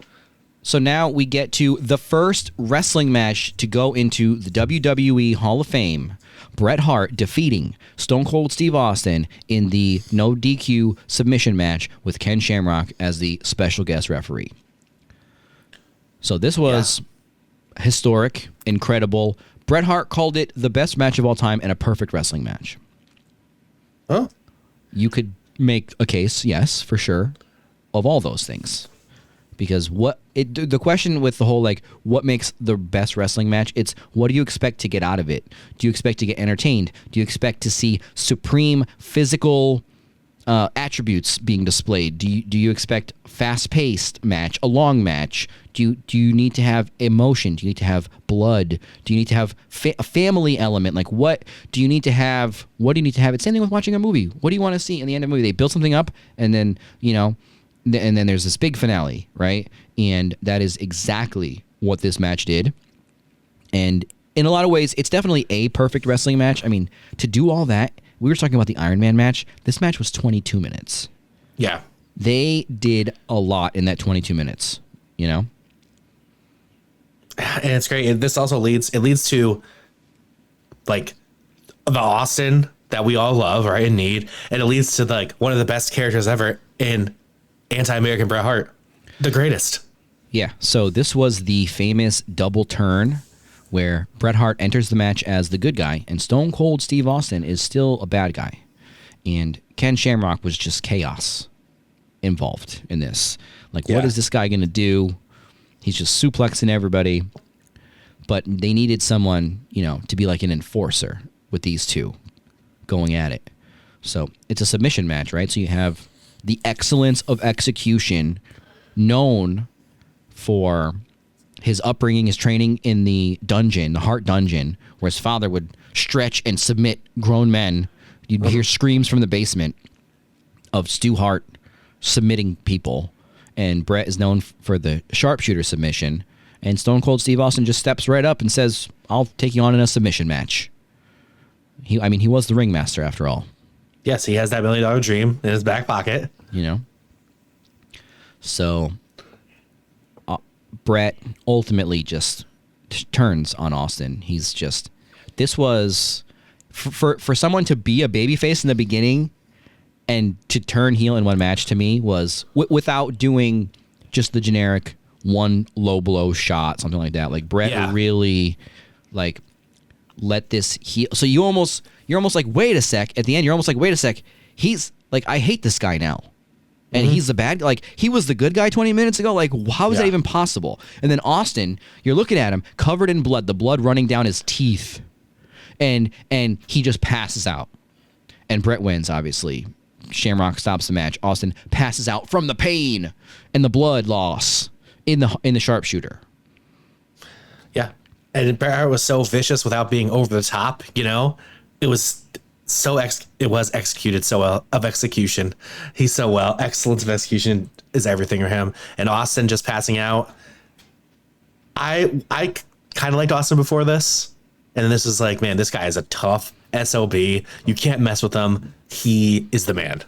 So now we get to the first wrestling match to go into the WWE Hall of Fame. Bret Hart defeating Stone Cold Steve Austin in the no DQ submission match with Ken Shamrock as the special guest referee. So this was historic, incredible. Bret Hart called it the best match of all time and a perfect wrestling match. Huh? You could make a case, yes, for sure, of all those things. Because the question with the whole, like, what makes the best wrestling match, it's what do you expect to get out of it? Do you expect to get entertained? Do you expect to see supreme physical attributes being displayed? Do you expect fast-paced match, a long match? Do you need to have emotion? Do you need to have blood? Do you need to have a family element? Like, what do you need to have? What do you need to have? It's the same thing with watching a movie. What do you want to see in the end of a movie? They build something up, and then, and then there's this big finale, right? And that is exactly what this match did. And in a lot of ways, it's definitely a perfect wrestling match. I mean, to do all that, we were talking about the Iron Man match. This match was 22 minutes. Yeah. They did a lot in that 22 minutes, And it's great. This also leads to, like, the Austin that we all love, right, and need. And it leads to, like, one of the best characters ever in anti-American Bret Hart. The greatest. Yeah, so this was the famous double turn where Bret Hart enters the match as the good guy, and Stone Cold Steve Austin is still a bad guy. And Ken Shamrock was just chaos involved in this. Like, what is this guy going to do? He's just suplexing everybody. But they needed someone, to be like an enforcer with these two going at it. So it's a submission match, right? So you have the excellence of execution, known for his upbringing, his training in the dungeon, the Hart Dungeon, where his father would stretch and submit grown men. You'd hear screams from the basement of Stu Hart submitting people. And Bret is known for the sharpshooter submission. And Stone Cold Steve Austin just steps right up and says, I'll take you on in a submission match. He was the ringmaster after all. Yes, he has that $1 million dream in his back pocket. So Bret ultimately just turns on Austin. He's just, this was, for someone to be a babyface in the beginning and to turn heel in one match, to me was, without doing just the generic one low blow shot, something like that. Like, Bret really, like, let this heel. So you're almost like, wait a sec. At the end, you're almost like, wait a sec. He's like, I hate this guy now. And he's the bad guy. Like, he was the good guy 20 minutes ago. Like, how is that even possible? And then Austin, you're looking at him covered in blood, the blood running down his teeth. And he just passes out. And Bret wins, obviously. Shamrock stops the match. Austin passes out from the pain and the blood loss in the sharpshooter. Yeah. And Bret Hart was so vicious without being over the top, It was it was executed so well of execution. He's so well. Excellence of execution is everything for him. And Austin just passing out. I kind of liked Austin before this. And then this was like, man, this guy is a tough SOB. You can't mess with him. He is the man.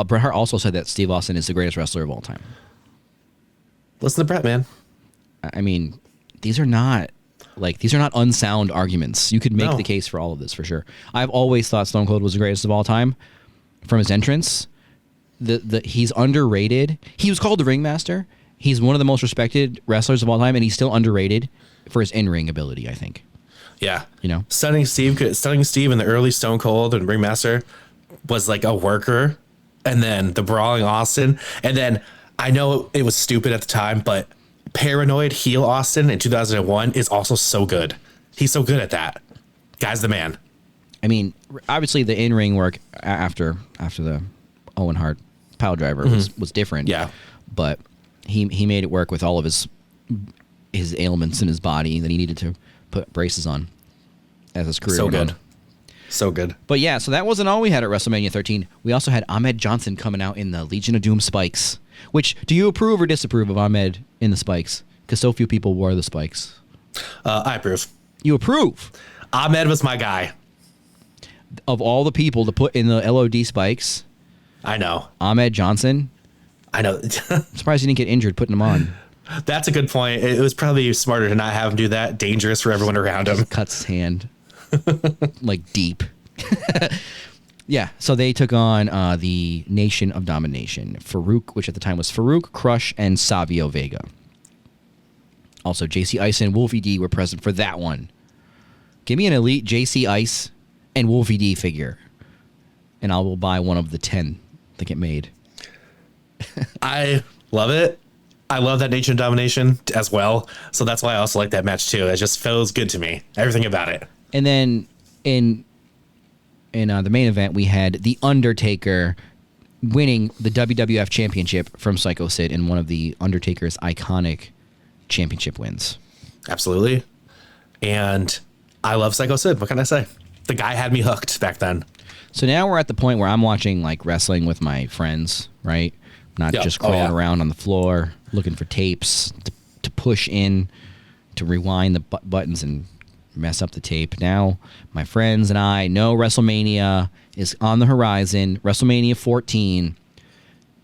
Bret Hart also said that Steve Austin is the greatest wrestler of all time. Listen to Bret, man. I mean, these are not unsound arguments. You could make the case for all of this for sure. I've always thought Stone Cold was the greatest of all time from his entrance. He's underrated. He was called the Ringmaster. He's one of the most respected wrestlers of all time, and he's still underrated for his in-ring ability, I think. Yeah. Stunning Steve in the early Stone Cold and Ringmaster was like a worker, and then the brawling Austin, and then I know it was stupid at the time, but Paranoid heel Austin in 2001 is also so good. He's so good at that. Guy's the man. I mean, obviously the in-ring work after the Owen Hart pile driver was different. Yeah. But he made it work with all of his ailments in his body that he needed to put braces on as his career went on. So good. But yeah, so that wasn't all we had at WrestleMania 13. We also had Ahmed Johnson coming out in the Legion of Doom spikes. Which, do you approve or disapprove of Ahmed in the spikes? Because so few people wore the spikes. I approve. You approve? Ahmed was my guy. Of all the people to put in the LOD spikes, I know. Ahmed Johnson. I know. Surprised he didn't get injured putting them on. That's a good point. It was probably smarter to not have him do that. Dangerous for everyone around him. Cuts his hand. Like deep. Yeah, so they took on the Nation of Domination. Farouk, which at the time was Farouk, Crush, and Savio Vega. Also, JC Ice and Wolfie D were present for that one. Give me an elite JC Ice and Wolfie D figure, and I will buy one of the 10 that get made. I love it. I love that Nation of Domination as well. So that's why I also like that match too. It just feels good to me. Everything about it. And then in the main event, we had The Undertaker winning the WWF Championship from Psycho Sid in one of the Undertaker's iconic championship wins. Absolutely. And I love Psycho Sid. What can I say? The guy had me hooked back then. So now we're at the point where I'm watching like wrestling with my friends, right? Not just crawling around on the floor looking for tapes to push in, to rewind the buttons and mess up the tape. Now my friends and I know WrestleMania is on the horizon. WrestleMania 14.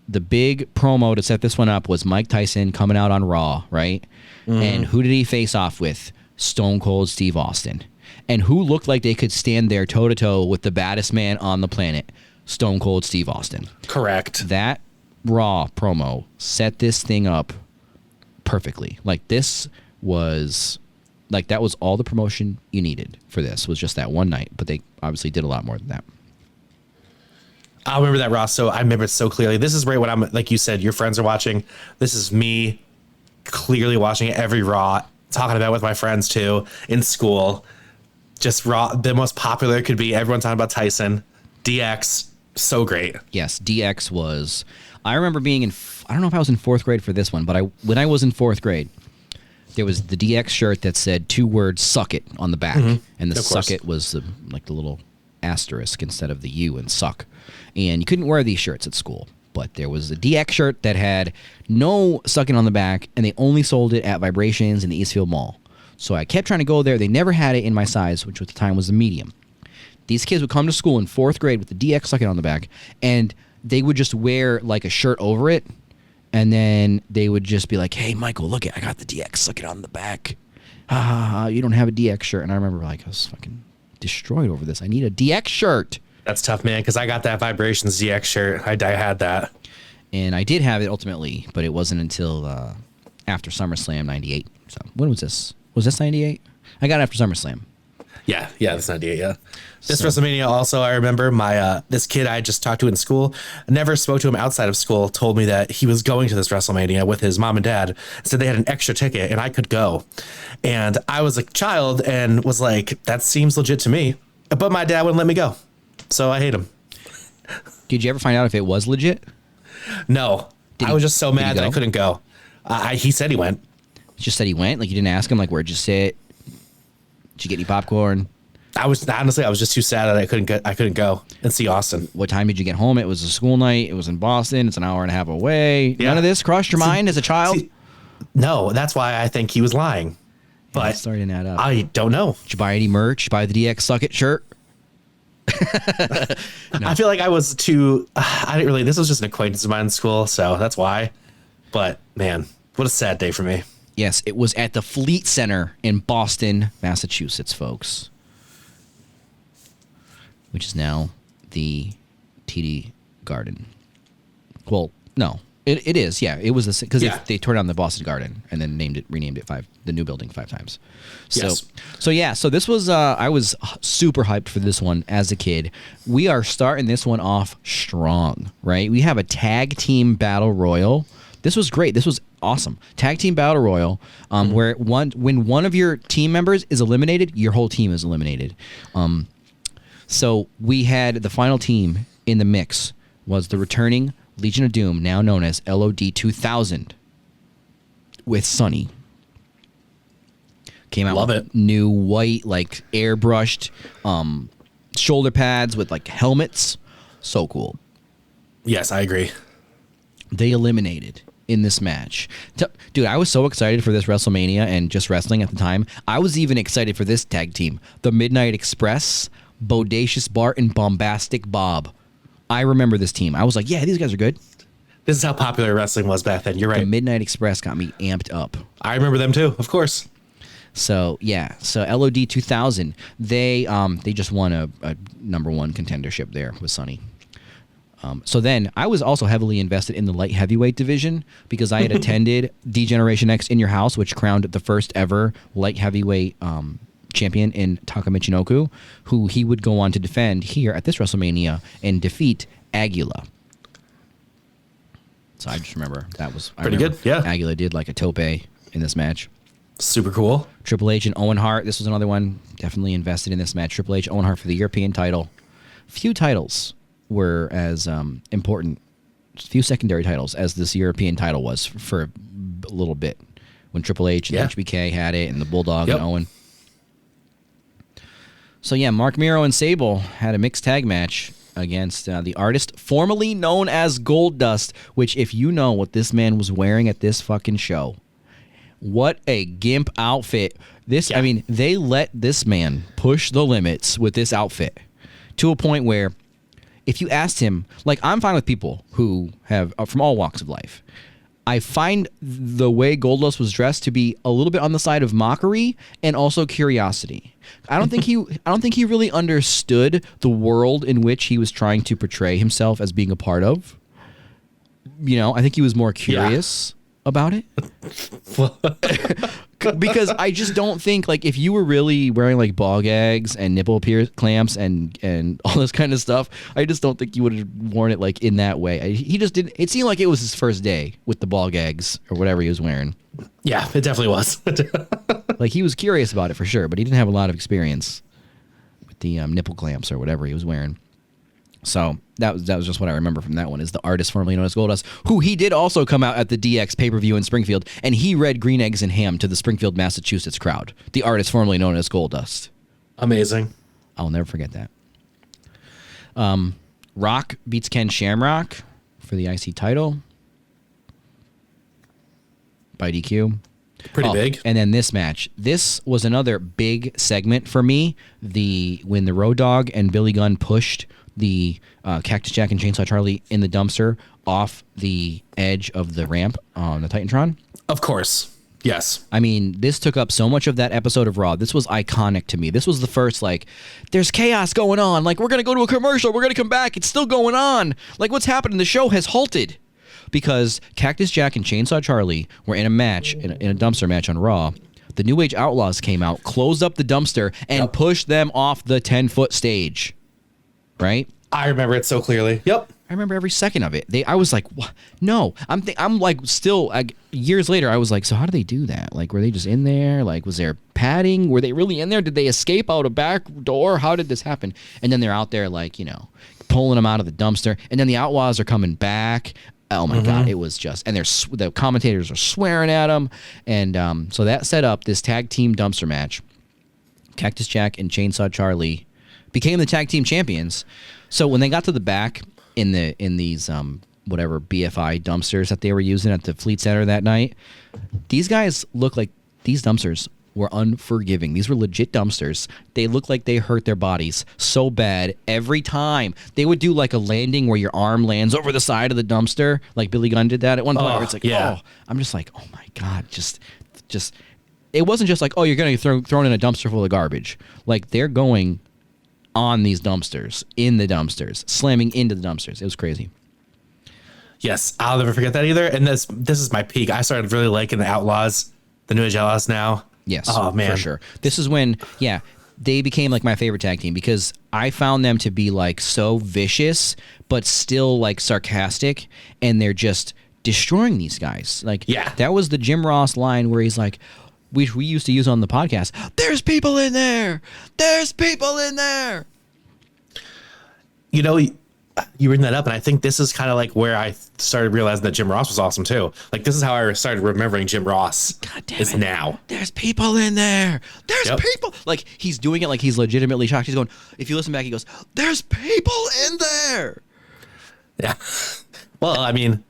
The big promo to set this one up was Mike Tyson coming out on Raw, right? And who did he face off with? Stone Cold Steve Austin. And who looked like they could stand there toe-to-toe with the baddest man on the planet? Stone Cold Steve Austin. Correct. That Raw promo set this thing up perfectly. Like, this was... Like, that was all the promotion you needed for this, was just that one night. But they obviously did a lot more than that. I remember that, Ross. So I remember it so clearly. This is right when I'm, like you said, your friends are watching. This is me clearly watching every Raw, talking about it with my friends too, in school. Just Raw, the most popular it could be. Everyone talking about Tyson. DX, so great. Yes, DX was... I remember being in... I don't know if I was in fourth grade for this one, but when I was in fourth grade, there was the DX shirt that said 2 words, suck it, on the back. And the suck it was the little asterisk instead of the U in suck. And you couldn't wear these shirts at school. But there was a DX shirt that had no sucking on the back, and they only sold it at Vibrations in the Eastfield Mall. So I kept trying to go there. They never had it in my size, which at the time was a medium. These kids would come to school in fourth grade with the DX sucking on the back, and they would just wear like a shirt over it. And then they would just be like, hey, Michael, look it, I got the DX sucking on the back. You don't have a DX shirt. And I remember like I was fucking destroyed over this. I need a DX shirt. That's tough, man, because I got that Vibrations DX shirt. I had that. And I did have it ultimately, but it wasn't until after SummerSlam 98. So when was this? Was this 98? I got it after SummerSlam. Yeah, that's 98, yeah. This WrestleMania also, I remember my this kid I just talked to in school, never spoke to him outside of school, told me that he was going to this WrestleMania with his mom and dad, said they had an extra ticket and I could go. And I was a child and was like, that seems legit to me. But my dad wouldn't let me go. So I hate him. Did you ever find out if it was legit? No. I was just so mad that I couldn't go. He said he went. He just said he went? Like you didn't ask him, like, where'd you sit? Did you get any popcorn? I was just too sad that I couldn't go and see Austin. What time did you get home? It was a school night. It was in Boston. It's an hour and a half away. Yeah. None of this crossed your mind as a child? No, that's why I think he was lying. But starting to add up. I don't know. Did you buy any merch? Buy the DX Suck It shirt? No. I feel like I was too. I didn't really. This was just an acquaintance of mine in school, so that's why. But man, what a sad day for me. Yes, it was at the Fleet Center in Boston, Massachusetts, folks. Which is now the TD Garden. Well, no, it is. Yeah, it was because they tore down the Boston Garden and then renamed it the new building 5 times. So, yes. So this was I was super hyped for this one as a kid. We are starting this one off strong, right? We have a tag team battle royal This was great. This was awesome. Tag team battle royal, where when one of your team members is eliminated, your whole team is eliminated. So we had the final team in the mix was the returning Legion of Doom, now known as LOD 2000, with Sunny. Came out with new white, like airbrushed shoulder pads with like helmets. So cool. Yes, I agree. They eliminated in this match. Dude, I was so excited for this WrestleMania and just wrestling at the time. I was even excited for this tag team. The Midnight Express, Bodacious Bart, and Bombastic Bob. I remember this team. I was like, yeah, these guys are good. This is how popular wrestling was back then. You're right. The Midnight Express got me amped up. I remember them too, of course. So, yeah. So, LOD 2000, they just won a number one contendership there with Sunny. So then I was also heavily invested in the light heavyweight division because I had attended D-Generation X in your house, which crowned the first ever light heavyweight champion in Taka Michinoku, who he would go on to defend here at this WrestleMania and defeat Aguila. So I just remember that was pretty good. Yeah. Aguila did like a tope in this match. Super cool. Triple H and Owen Hart. This was another one. Definitely invested in this match. Triple H, Owen Hart for the European title. Few titles were as important, few secondary titles as this European title was for a little bit when Triple H and HBK had it and the Bulldog and Owen. So yeah, Mark Miro and Sable had a mixed tag match against the artist formerly known as Goldust, which if you know what this man was wearing at this fucking show, what a gimp outfit. I mean, they let this man push the limits with this outfit to a point where if you asked him, like, I'm fine with people who have from all walks of life. I find the way Goldust was dressed to be a little bit on the side of mockery and also curiosity. I don't think he really understood the world in which he was trying to portray himself as being a part of. You know, I think he was more curious about it. Because I just don't think, like, if you were really wearing like ball gags and nipple clamps and all this kind of stuff, I just don't think you would have worn it like in that way. He just didn't. It seemed like it was his first day with the ball gags or whatever he was wearing. Yeah, it definitely was. Like, he was curious about it for sure, but he didn't have a lot of experience with the nipple clamps or whatever he was wearing. So that was just what I remember from that one, is the artist formerly known as Goldust, who he did also come out at the DX pay-per-view in Springfield, and he read Green Eggs and Ham to the Springfield, Massachusetts crowd. The artist formerly known as Goldust. Amazing. I'll never forget that. Rock beats Ken Shamrock for the IC title by DQ. Pretty big. And then this match. This was another big segment for me. When the Road Dogg and Billy Gunn pushed the Cactus Jack and Chainsaw Charlie in the dumpster off the edge of the ramp on the Titantron. Of course. Yes. I mean, this took up so much of that episode of Raw. This was iconic to me. This was the first, like, there's chaos going on. Like, we're going to go to a commercial. We're going to come back. It's still going on. Like, what's happening? The show has halted. Because Cactus Jack and Chainsaw Charlie were in a match, in a dumpster match on Raw. The New Age Outlaws came out, closed up the dumpster, and pushed them off the 10-foot stage. Right? I remember it so clearly. Yep. I remember every second of it. I was like, what? No. I'm like, still, like, years later, I was like, so how do they do that? Like, were they just in there? Like, was there padding? Were they really in there? Did they escape out a back door? How did this happen? And then they're out there, like, you know, pulling them out of the dumpster. And then the Outlaws are coming back. Oh my God, it was just, and the commentators are swearing at them. And so that set up this tag team dumpster match. Cactus Jack and Chainsaw Charlie became the tag team champions. So when they got to the back in these whatever BFI dumpsters that they were using at the Fleet Center that night, these guys look like these dumpsters were unforgiving. These were legit dumpsters. They looked like they hurt their bodies so bad every time. They would do like a landing where your arm lands over the side of the dumpster, like Billy Gunn did that at one point. Where it's like, I'm just like, oh my God, just. It wasn't just like, oh, you're going to get thrown in a dumpster full of garbage. Like, they're going on these dumpsters, in the dumpsters, slamming into the dumpsters. It was crazy. Yes, I'll never forget that either. And this is my peak. I started really liking the Outlaws, the New Age Outlaws now. Yes, oh, man. For sure. This is when, they became like my favorite tag team because I found them to be like so vicious, but still like sarcastic. And they're just destroying these guys. Like, Yeah. that was the Jim Ross line where he's like, which we used to use on the podcast. There's people in there. There's people in there. You know, you bring that up, and I think this is kind of like where I started realizing that Jim Ross was awesome too. Like, this is how I started remembering Jim Ross. God damn is it. now. There's people in there. There's Yep. people. Like, he's doing it like he's legitimately shocked. He's going, if you listen back, he goes, there's people in there. Yeah. Well, I mean,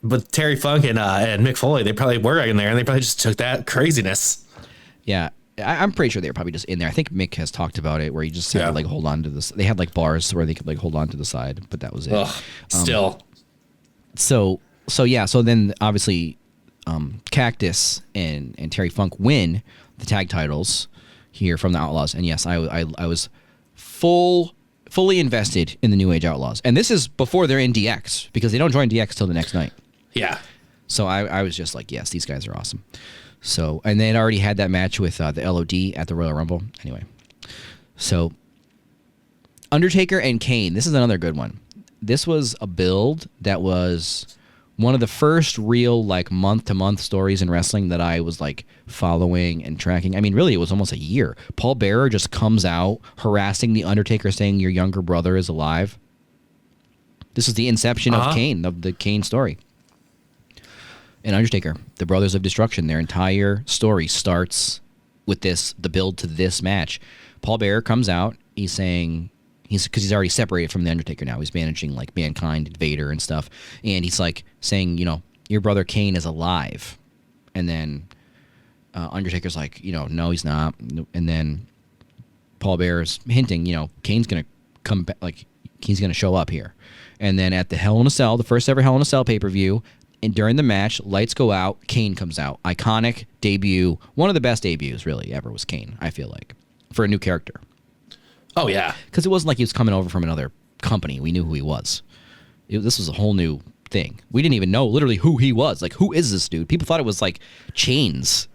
but Terry Funk and Mick Foley, they probably were in there, and they probably just took that craziness. Yeah. I'm pretty sure they were probably just in there. I think Mick has talked about it where he just had to like hold on to this. They had like bars where they could like hold on to the side, but that was it. Ugh, still. So then obviously Cactus and Terry Funk win the tag titles here from the Outlaws. And yes, I was fully invested in the New Age Outlaws. And this is before they're in DX because they don't join DX till the next night. Yeah. So I was just like, yes, these guys are awesome. So, and they had already had that match with the LOD at the Royal Rumble. Anyway, so Undertaker and Kane. This is another good one. This was a build that was one of the first real like month-to-month stories in wrestling that I was like following and tracking. I mean, really, it was almost a year. Paul Bearer just comes out harassing the Undertaker, saying your younger brother is alive. This is the inception of Kane, of the Kane story. And Undertaker, the Brothers of Destruction, their entire story starts with the build to this match. Paul Bearer comes out. He's saying, because he's already separated from the Undertaker now. He's managing like Mankind, Vader, and stuff. And he's like saying, your brother Kane is alive. And then Undertaker's like, no, he's not. And then Paul Bearer's hinting, Kane's gonna come back, like he's gonna show up here. And then at the Hell in a Cell, the first ever Hell in a Cell pay-per-view. And during the match, lights go out, Kane comes out. Iconic debut. One of the best debuts, really, ever was Kane, I feel like, for a new character. Oh, yeah. Because it wasn't like he was coming over from another company. We knew who he was. This was a whole new thing. We didn't even know, literally, who he was. Like, who is this dude? People thought it was, like, chains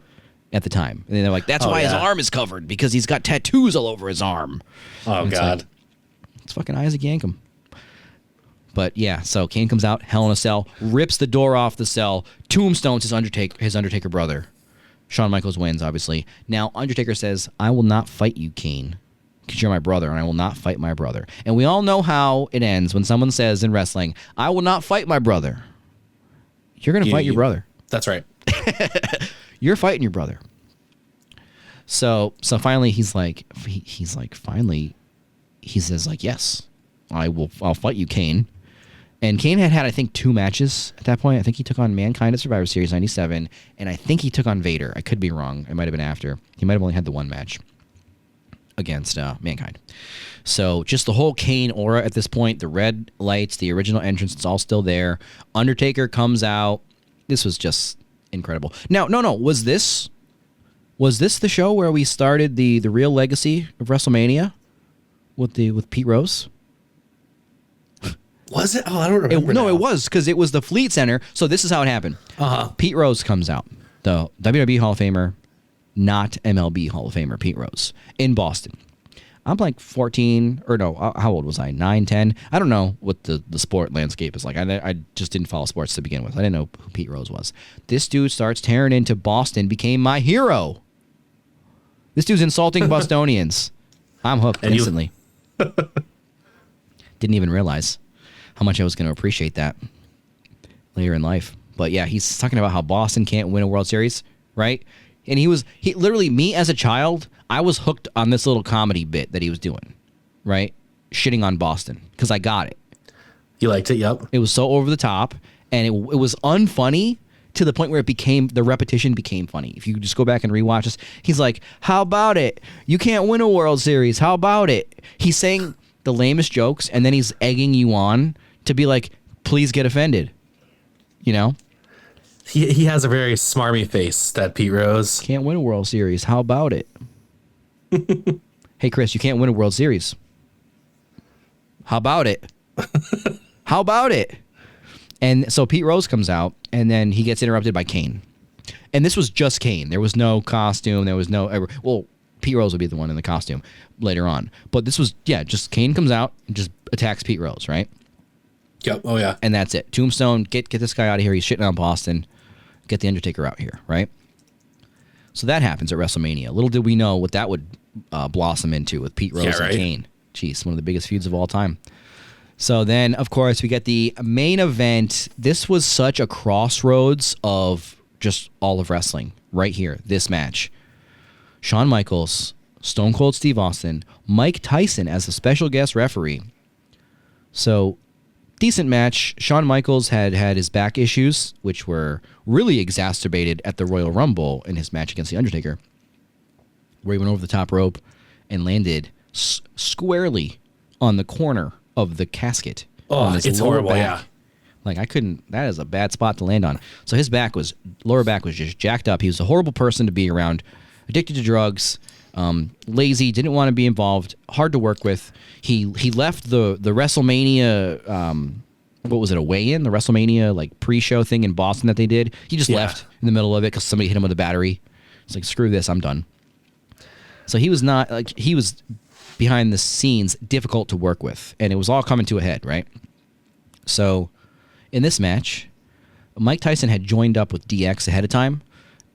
at the time. And they're like, that's why his arm is covered, because he's got tattoos all over his arm. Oh, God. Like, it's fucking Isaac Yankem. But yeah, so Kane comes out, Hell in a Cell, rips the door off the cell, tombstones his Undertaker brother. Shawn Michaels wins, obviously. Now, Undertaker says, I will not fight you, Kane, because you're my brother, and I will not fight my brother. And we all know how it ends when someone says in wrestling, I will not fight my brother. You're going to fight your brother. That's right. You're fighting your brother. So finally, he says, like, yes, I'll fight you, Kane. And Kane had, I think, 2 matches at that point. I think he took on Mankind at Survivor Series 97, and I think he took on Vader. I could be wrong. It might have been after. He might have only had the 1 match against Mankind. So just the whole Kane aura at this point, the red lights, the original entrance, it's all still there. Undertaker comes out. This was just incredible. Now, no. Was this the show where we started the real legacy of WrestleMania with Pete Rose? Was it? Oh, I don't remember. No, it was, because it was the Fleet Center. So this is how it happened. Pete Rose comes out, the WWE Hall of Famer, not MLB Hall of Famer, Pete Rose, in Boston. I'm like 14, or no, how old was I? 9, 10? I don't know what the sport landscape is like. I just didn't follow sports to begin with. I didn't know who Pete Rose was. This dude starts tearing into Boston, became my hero. This dude's insulting Bostonians. I'm hooked instantly. Didn't even realize how much I was going to appreciate that later in life. But yeah, he's talking about how Boston can't win a World Series, right? And he literally, me as a child, I was hooked on this little comedy bit that he was doing, right? Shitting on Boston, because I got it. You liked it, yep. It was so over the top, and it was unfunny to the point where the repetition became funny. If you just go back and rewatch this, he's like, how about it? You can't win a World Series. How about it? He's saying the lamest jokes, and then he's egging you on to be like, please get offended. He has a very smarmy face, that Pete Rose. Can't win a World Series. How about it? Hey, Kris, you can't win a World Series. How about it? How about it? And so Pete Rose comes out, and then he gets interrupted by Kane. And this was just Kane. There was no costume. There was no... Well, Pete Rose would be the one in the costume later on. But this was, just Kane comes out and just attacks Pete Rose, right? Yep. Oh yeah. And that's it. Tombstone, get this guy out of here. He's shitting on Boston. Get the Undertaker out here, right? So that happens at WrestleMania. Little did we know what that would blossom into with Pete Rose and Kane. Jeez, one of the biggest feuds of all time. So then, of course, we get the main event. This was such a crossroads of just all of wrestling right here, this match. Shawn Michaels, Stone Cold Steve Austin, Mike Tyson as a special guest referee. So, decent match. Shawn Michaels had his back issues, which were really exacerbated at the Royal Rumble in his match against The Undertaker, where he went over the top rope and landed squarely on the corner of the casket. Oh, it's horrible, yeah. Like, I couldn't, that is a bad spot to land on. So his lower back was just jacked up. He was a horrible person to be around, addicted to drugs, lazy, didn't want to be involved, hard to work with. He left the WrestleMania, what was it, a weigh-in? The WrestleMania, like, pre-show thing in Boston that they did. He just left in the middle of it because somebody hit him with a battery. It's like, screw this, I'm done. So he was not, like, he was behind the scenes difficult to work with, and it was all coming to a head, right? So in this match, Mike Tyson had joined up with DX ahead of time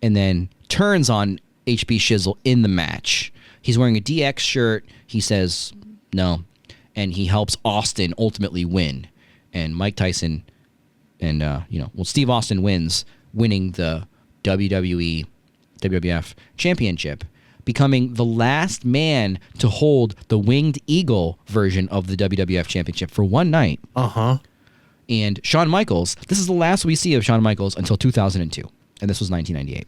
and then turns on HB Shizzle in the match. He's wearing a DX shirt. He says no, and he helps Austin ultimately win. And Mike Tyson and, Steve Austin winning the WWF Championship, becoming the last man to hold the Winged Eagle version of the WWF Championship for one night. Uh-huh. And Shawn Michaels, this is the last we see of Shawn Michaels until 2002. And this was 1998.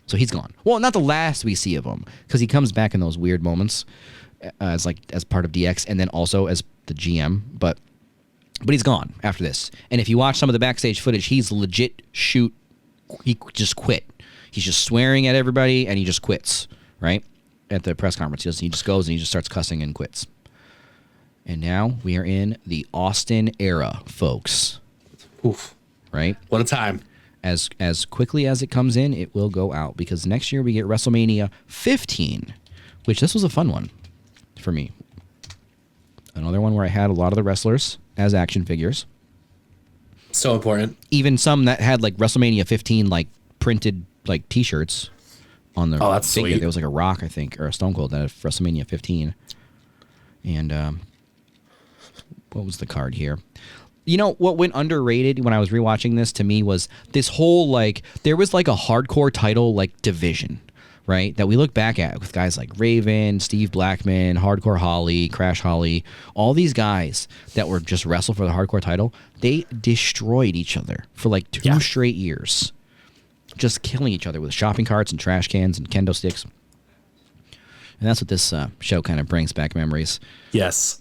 So he's gone. Well, not the last we see of him, because he comes back in those weird moments as part of DX and then also as the GM. But he's gone after this. And if you watch some of the backstage footage, he's legit he just quit. He's just swearing at everybody and he just quits. Right? At the press conference. He just goes and he just starts cussing and quits. And now we are in the Austin era, folks. Oof. Right? What a time. As quickly as it comes in, it will go out. Because next year we get WrestleMania 15, which this was a fun one for me. Another one where I had a lot of the wrestlers as action figures. So important. Even some that had like WrestleMania 15 like printed like t-shirts on the that's figure. sweet. There was like a Rock, I think, or a Stone Cold that had WrestleMania 15. And what was the card here? You know what went underrated when I was rewatching this to me was this whole like there was like a hardcore title like division, right? That we look back at with guys like Raven, Steve Blackman, Hardcore Holly, Crash Holly, all these guys that were just wrestle for the hardcore title. They destroyed each other for like 2 straight years. Just killing each other with shopping carts and trash cans and kendo sticks. And that's what this show kind of brings back memories. Yes.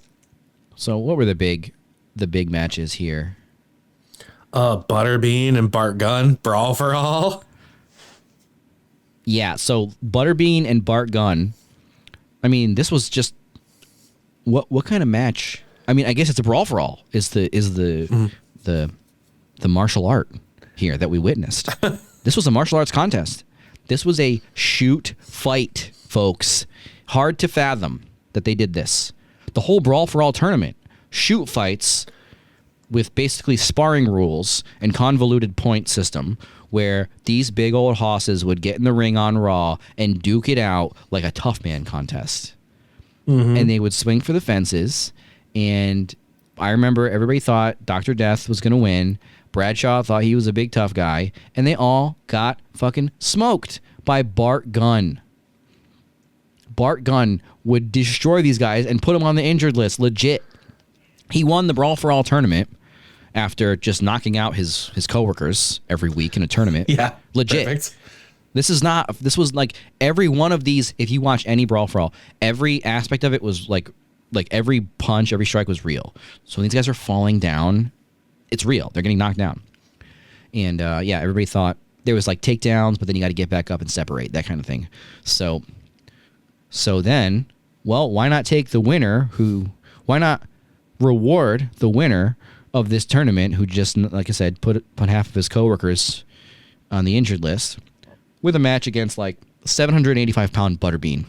So what were the big matches here? Butterbean and Bart Gunn, Brawl for All. Yeah, so Butterbean and Bart Gunn. I mean, this was just what kind of match? I mean, I guess it's a brawl for all. Is the martial art here that we witnessed. This was a martial arts contest. This was a shoot fight, folks. Hard to fathom that they did this. The whole Brawl for All tournament, shoot fights with basically sparring rules and convoluted point system where these big old hosses would get in the ring on Raw and duke it out like a tough man contest. Mm-hmm. And they would swing for the fences. And I remember everybody thought Dr. Death was going to win. Bradshaw thought he was a big tough guy, and they all got fucking smoked by Bart Gunn. Bart Gunn would destroy these guys and put them on the injured list, legit. He won the Brawl for All tournament after just knocking out his coworkers every week in a tournament. Yeah, legit. Perfect. This was like every one of these, if you watch any Brawl for All, every aspect of it was like every punch, every strike was real. So when these guys are falling down, it's real. They're getting knocked down. And everybody thought there was like takedowns, but then you got to get back up and separate, that kind of thing. So then, well, why not take the winner why not reward the winner of this tournament who just, like I said, put half of his coworkers on the injured list with a match against like 785-pound Butterbean.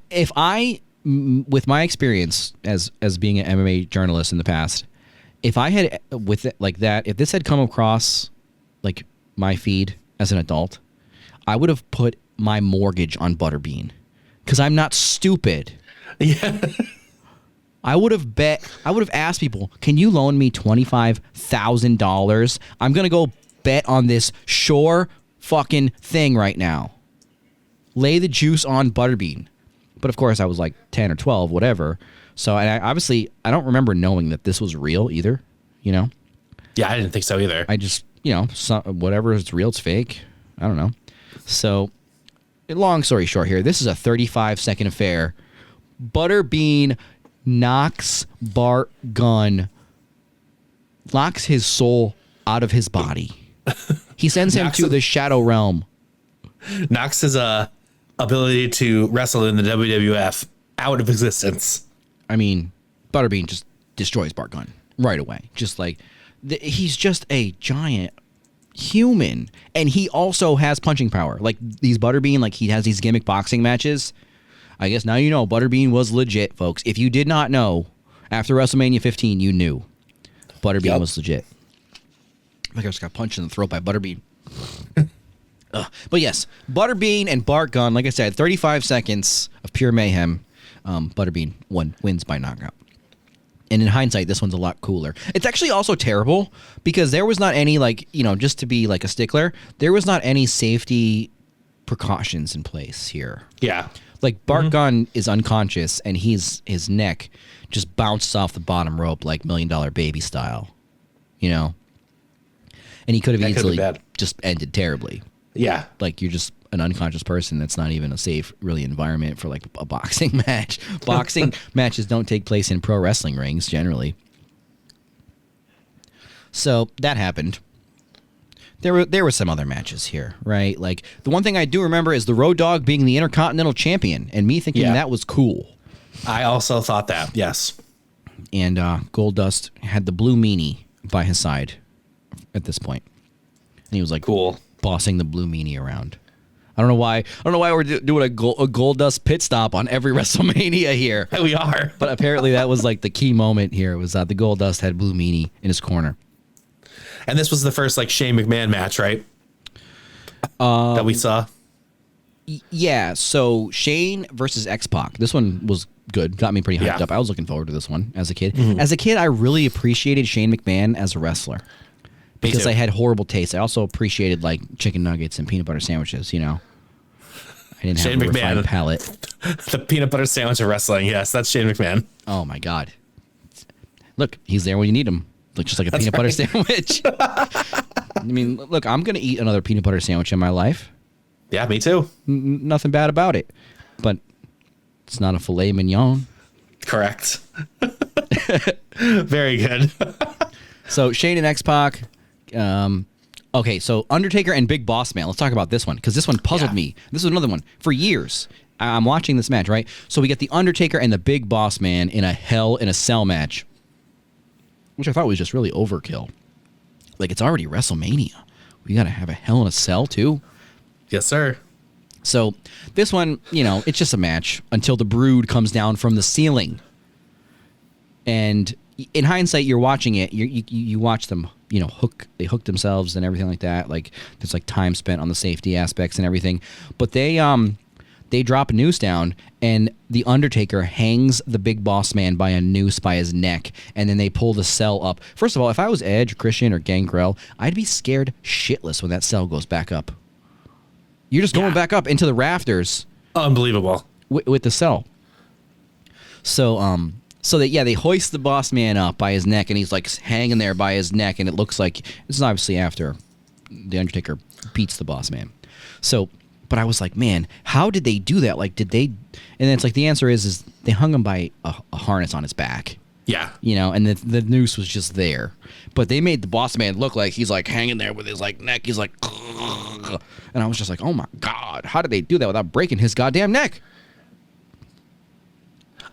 If I with my experience as being an MMA journalist in the past, if I had with it like that, if this had come across like my feed as an adult, I would have put my mortgage on Butterbean because I'm not stupid. Yeah. I would have asked people, can you loan me $25,000? I'm going to go bet on this sure fucking thing right now. Lay the juice on Butterbean. But of course I was like 10 or 12, whatever. So I don't remember knowing that this was real either, you know? Yeah, I didn't think so either. I just, whatever is real, it's fake. I don't know. So long story short here, this is a 35-second affair. Butterbean knocks Bart Gunn, locks his soul out of his body. He sends him to the Shadow Realm. Knocks his ability to wrestle in the WWF out of existence. I mean, Butterbean just destroys Bart Gunn right away. Just like, he's just a giant human. And he also has punching power. Like these Butterbean, like he has these gimmick boxing matches. I guess now you know Butterbean was legit, folks. If you did not know, after WrestleMania 15, you knew Butterbean was legit. I just got punched in the throat by Butterbean. But yes, Butterbean and Bart Gunn, like I said, 35 seconds of pure mayhem. Butterbean wins by knockout. And in hindsight, this one's a lot cooler. It's actually also terrible because there was not any, just to be like a stickler, there was not any safety precautions in place here. Yeah. Like Bart Gunn is unconscious and his neck just bounces off the bottom rope like $1 Million Baby style, And he could have easily just ended terribly. Yeah. Like you're just an unconscious person. That's not even a safe really environment for like a boxing match. Boxing matches don't take place in pro wrestling rings generally. So that happened. There were some other matches here, right? Like the one thing I do remember is the Road Dogg being the Intercontinental Champion, and me thinking that was cool. I also thought that, yes. And Goldust had the Blue Meanie by his side at this point, and he was like cool bossing the Blue Meanie around. I don't know why we're doing a Goldust pit stop on every WrestleMania here. We are, but apparently that was like the key moment here. Was the Goldust had Blue Meanie in his corner. And this was the first like Shane McMahon match, right? That we saw. Yeah. So Shane versus X-Pac. This one was good. Got me pretty hyped up. I was looking forward to this one as a kid. Mm-hmm. As a kid, I really appreciated Shane McMahon as a wrestler because I had horrible taste. I also appreciated like chicken nuggets and peanut butter sandwiches. I didn't have a refined palate. The peanut butter sandwich of wrestling. Yes, that's Shane McMahon. Oh my God. Look, he's there when you need him. Looks just like a peanut butter sandwich. I mean, look, I'm going to eat another peanut butter sandwich in my life. Yeah, me too. Nothing bad about it. But it's not a filet mignon. Correct. Very good. So Shane and X-Pac. Okay, so Undertaker and Big Boss Man. Let's talk about this one because this one puzzled me. This is another one. For years, I'm watching this match, right? So we get the Undertaker and the Big Boss Man in a Hell in a Cell match, which I thought was just really overkill. Like, it's already WrestleMania. We got to have a Hell in a Cell, too? Yes, sir. So, this one, it's just a match until the Brood comes down from the ceiling. And in hindsight, you're watching it. You watch them, they hook themselves and everything like that. Like, there's, like, time spent on the safety aspects and everything. But they drop a noose down, and the Undertaker hangs the Big Boss Man by a noose by his neck, and then they pull the cell up. First of all, if I was Edge, Christian, or Gangrel, I'd be scared shitless when that cell goes back up. You're just going back up into the rafters. Unbelievable. With the cell. So they hoist the Boss Man up by his neck, and he's like hanging there by his neck, and it looks like this is obviously after the Undertaker beats the Boss Man. So. But I was like, man, how did they do that? Like, did they? And then it's like the answer is they hung him by a harness on his back. Yeah. And the noose was just there. But they made the Boss Man look like he's like hanging there with his like neck. He's like, and I was just like, oh my God, how did they do that without breaking his goddamn neck?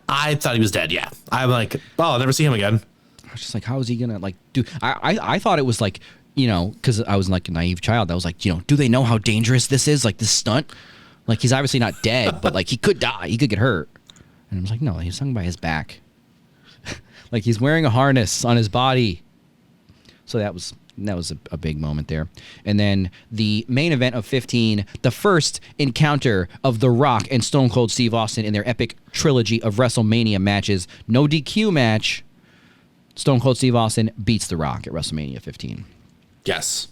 I thought he was dead. Yeah. I'm like, oh, I'll never see him again. I was just like, how is he gonna like do? I thought it was like. Because I was like a naive child. I was like, do they know how dangerous this is? Like this stunt? Like he's obviously not dead, but like he could die. He could get hurt. And I was like, no, he's hung by his back. Like he's wearing a harness on his body. So that was a big moment there. And then the main event of 15, the first encounter of The Rock and Stone Cold Steve Austin in their epic trilogy of WrestleMania matches. No DQ match. Stone Cold Steve Austin beats The Rock at WrestleMania 15. Yes.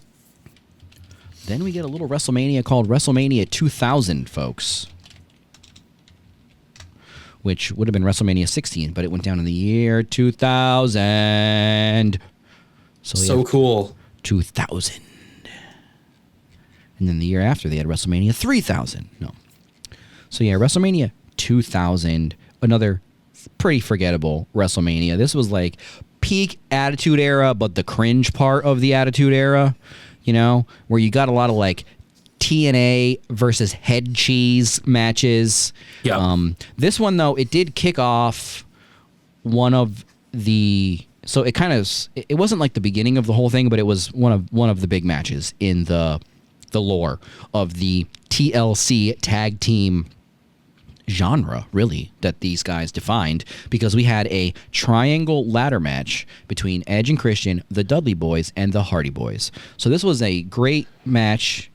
Then we get a little WrestleMania called WrestleMania 2000, folks. Which would have been WrestleMania 16, but it went down in the year 2000. So cool. 2000. And then the year after, they had WrestleMania 3000. No. So yeah, WrestleMania 2000, another pretty forgettable WrestleMania. This was like peak Attitude Era, but the cringe part of the Attitude Era, you know, where you got a lot of like TNA versus head cheese matches. Yeah. This one, though, it did kick off one of the... So it kind of... It wasn't like the beginning of the whole thing, but it was one of the big matches in the lore of the TLC tag team genre, really, that these guys defined, because we had a triangle ladder match between Edge and Christian, the Dudley Boys, and the Hardy Boys. So this was a great match.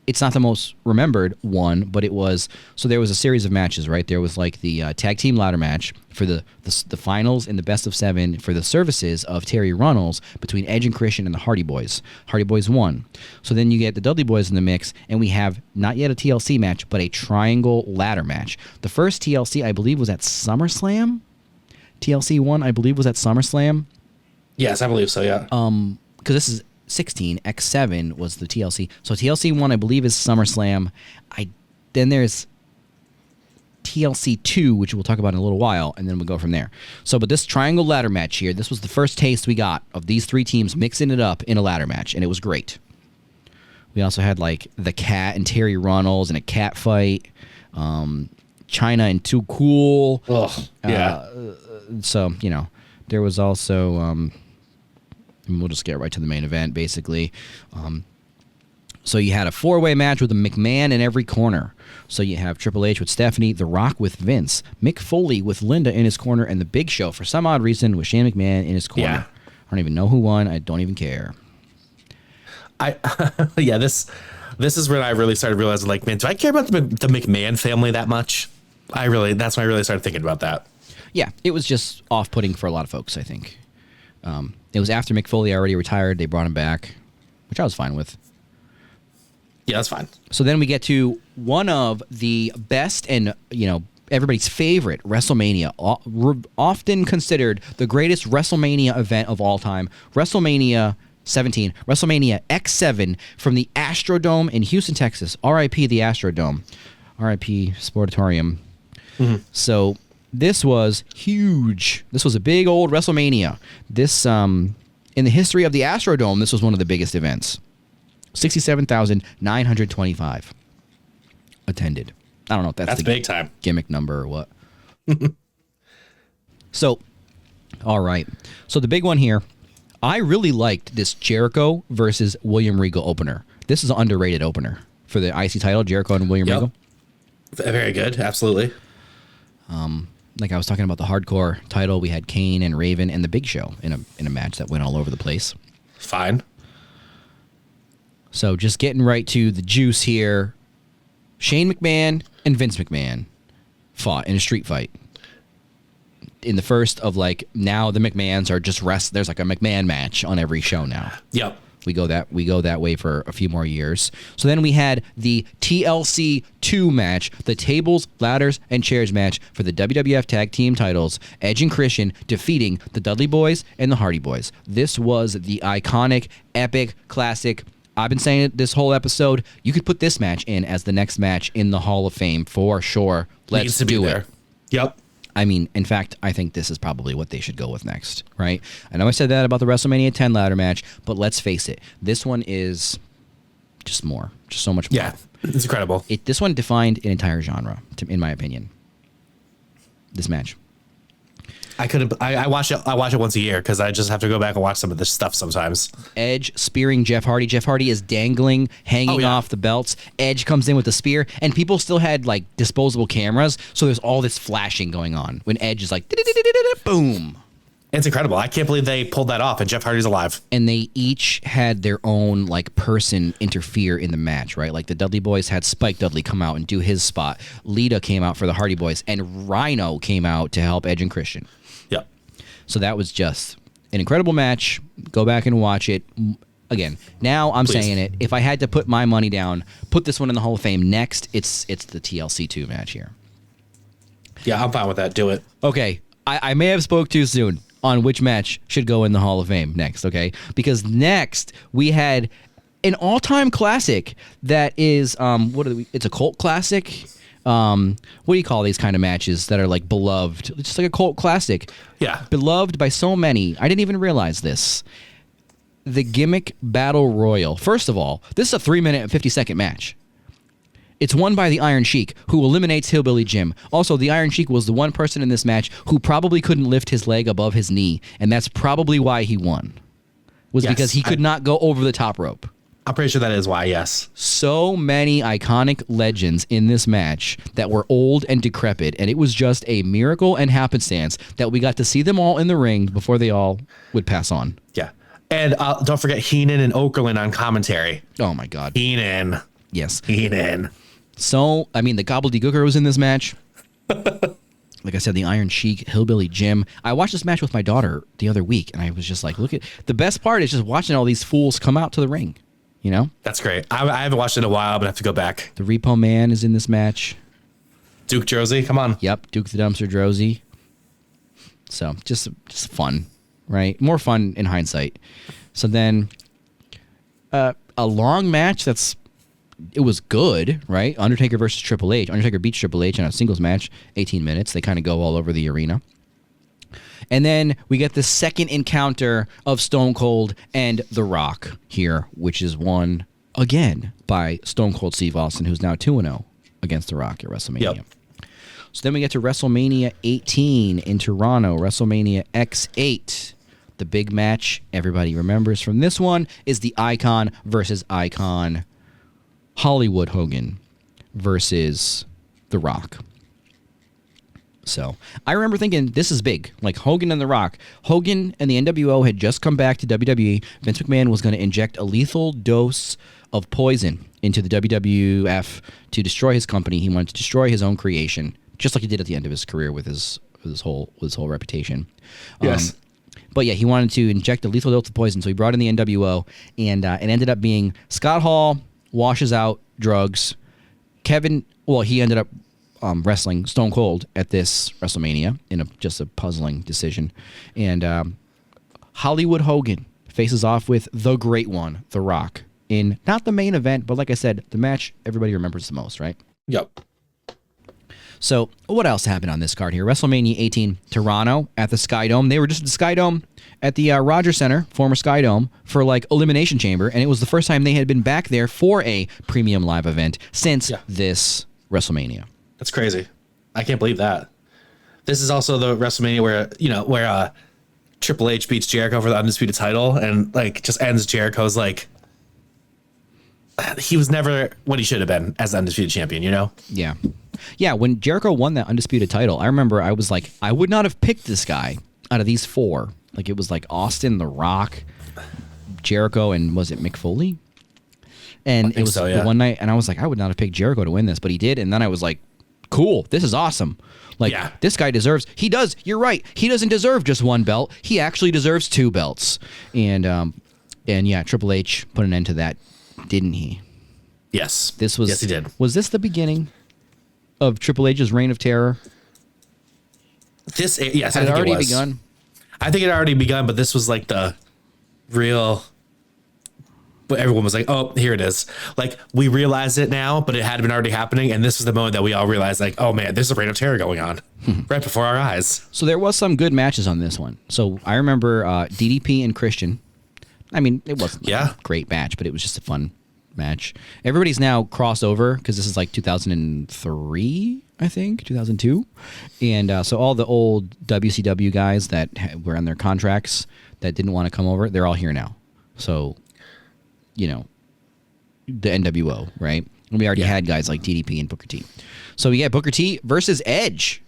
It's not the most remembered one, but it was... So there was a series of matches, right? There was like the tag team ladder match for the finals in the best of 7 for the services of Terry Runnels between Edge and Christian and the Hardy Boys. Hardy Boys won. So then you get the Dudley Boys in the mix, and we have not yet a TLC match, but a triangle ladder match. The first TLC, I believe, was at SummerSlam. TLC 1, I believe, was at SummerSlam. Yes, I believe so, yeah. Because this is 16, X7 was the TLC. So TLC 1, I believe, is SummerSlam. Then there's TLC 2, which we'll talk about in a little while, and then we'll go from there. So, but this triangle ladder match here, this was the first taste we got of these three teams mixing it up in a ladder match, and it was great. We also had, like, the Cat and Terry Runnels and a cat fight. China and Too Cool. Ugh, yeah. So, you know, there was also... and we'll just get right to the main event, basically. So you had a 4-way match with a McMahon in every corner. So you have Triple H with Stephanie, The Rock with Vince, Mick Foley with Linda in his corner, and The Big Show, for some odd reason, with Shane McMahon in his corner. Yeah. I don't even know who won. I don't even care. This is when I really started realizing, like, man, do I care about the McMahon family that much? That's when I really started thinking about that. Yeah, it was just off-putting for a lot of folks, I think. It was after Mick Foley already retired. They brought him back, which I was fine with. Yeah, that's fine. So then we get to one of the best and, you know, everybody's favorite WrestleMania, often considered the greatest WrestleMania event of all time, WrestleMania 17, WrestleMania X7 from the Astrodome in Houston, Texas. R.I.P. the Astrodome. R.I.P. Sportatorium. Mm-hmm. So this was huge. This was a big old WrestleMania. This, in the history of the Astrodome, this was one of the biggest events. 67,925 attended. I don't know if that's the big time gimmick number or what. So, all right. So the big one here, I really liked this Jericho versus William Regal opener. This is an underrated opener for the IC title, Jericho and William Regal. Very good. Absolutely. Like I was talking about the hardcore title, we had Kane and Raven and the Big Show in a match that went all over the place. Fine. So just getting right to the juice here. Shane McMahon and Vince McMahon fought in a street fight. In the first of, like, now the McMahons are just there's like a McMahon match on every show now. Yep. We go that way for a few more years. So then we had the TLC 2 match, the tables, ladders, and chairs match for the WWF Tag Team titles, Edge and Christian defeating the Dudley Boys and the Hardy Boys. This was the iconic, epic, classic. I've been saying it this whole episode. You could put this match in as the next match in the Hall of Fame for sure. Let's do it. Yep. I mean, in fact, I think this is probably what they should go with next, right? I know I said that about the WrestleMania 10 ladder match, but let's face it. This one is just more. Just so much more. Yeah, it's incredible. This one defined an entire genre, in my opinion. This match. I watch it. I watch it once a year because I just have to go back and watch some of this stuff sometimes. Edge spearing Jeff Hardy. Jeff Hardy is dangling, hanging off the belts. Edge comes in with the spear, and people still had like disposable cameras, so there's all this flashing going on when Edge is like, boom. It's incredible. I can't believe they pulled that off, and Jeff Hardy's alive. And they each had their own like person interfere in the match, right? Like the Dudley Boys had Spike Dudley come out and do his spot. Lita came out for the Hardy Boys, and Rhino came out to help Edge and Christian. Yep. So that was just an incredible match. Go back and watch it. Again, now I'm saying it. If I had to put my money down, put this one in the Hall of Fame next, it's the TLC 2 match here. Yeah, I'm fine with that. Do it. Okay. I may have spoke too soon on which match should go in the Hall of Fame next, okay? Because next we had an all-time classic that is it's a cult classic. What do you call these kind of matches that are like beloved? It's just like a cult classic. Yeah. Beloved by so many. I didn't even realize this. The Gimmick Battle Royal. First of all, this is a 3-minute and 50-second match. It's won by the Iron Sheik, who eliminates Hillbilly Jim. Also, the Iron Sheik was the one person in this match who probably couldn't lift his leg above his knee, and that's probably why he won. Because he could not go over the top rope. I'm pretty sure that is why, yes. So many iconic legends in this match that were old and decrepit, and it was just a miracle and happenstance that we got to see them all in the ring before they all would pass on. Yeah. And don't forget Heenan and Okerlund on commentary. Oh, my God. Heenan. Yes. Heenan. So, I mean, the Gobbledygooker was in this match. Like I said, the Iron Sheik, Hillbilly Jim. I watched this match with my daughter the other week, and I was just like, look at... The best part is just watching all these fools come out to the ring, you know? That's great. I haven't watched it in a while, but I have to go back. The Repo Man is in this match. Duke Josie, come on. Yep, Duke the Dumpster Drozy. So, just fun, right? More fun in hindsight. So then, a long match it was good, right? Undertaker versus Triple H. Undertaker beats Triple H in a singles match, 18 minutes. They kind of go all over the arena. And then we get the second encounter of Stone Cold and The Rock here, which is won again by Stone Cold Steve Austin, who's now 2-0 against The Rock at WrestleMania. Yep. So then we get to WrestleMania 18 in Toronto, WrestleMania X8. The big match everybody remembers from this one is the Icon versus Icon. Hollywood Hogan versus The Rock. So I remember thinking, this is big. Like Hogan and The Rock. Hogan and the NWO had just come back to WWE. Vince McMahon was going to inject a lethal dose of poison into the WWF to destroy his company. He wanted to destroy his own creation, just like he did at the end of his career with his whole reputation. Yes. But yeah, he wanted to inject a lethal dose of poison, so he brought in the NWO, and it ended up being Scott Hall washes out drugs. He ended up wrestling Stone Cold at this WrestleMania in just a puzzling decision. And Hollywood Hogan faces off with the great one, The Rock, in not the main event, but like I said, the match everybody remembers the most, right? Yep. So what else happened on this card here? WrestleMania 18, Toronto at the Sky Dome. They were just at the Sky Dome at the Rogers Center, former Sky Dome, for like Elimination Chamber, and it was the first time they had been back there for a premium live event since this WrestleMania. That's crazy. I can't believe that. This is also the WrestleMania where Triple H beats Jericho for the undisputed title and like just ends Jericho's like he was never what he should have been as the undisputed champion, you know? Yeah. Yeah, when Jericho won that undisputed title, I remember I was like, I would not have picked this guy out of these four. Like, it was like Austin, The Rock, Jericho, and was it Mick Foley? And it was the one night, and I was like, I would not have picked Jericho to win this, but he did. And then I was like, cool, this is awesome. Like, this guy you're right, he doesn't deserve just one belt. He actually deserves 2 belts. And yeah, Triple H put an end to that, didn't he? Yes. Yes, he did. Was this the beginning of Triple H's reign of terror? Yes, had it already begun? I think it had already begun, but this was like the real. But everyone was like, "Oh, here it is!" Like we realized it now, but it had been already happening, and this was the moment that we all realized, like, "Oh man, there's a reign of terror going on right before our eyes." So there was some good matches on this one. So I remember DDP and Christian. I mean, it wasn't a great match, but it was just a fun match. Everybody's now crossed over because this is like 2003, I think, 2002. And so all the old WCW guys that were on their contracts that didn't want to come over, they're all here now. So, you know, the NWO, right? And we already had guys like DDP and Booker T. So we get Booker T versus Edge.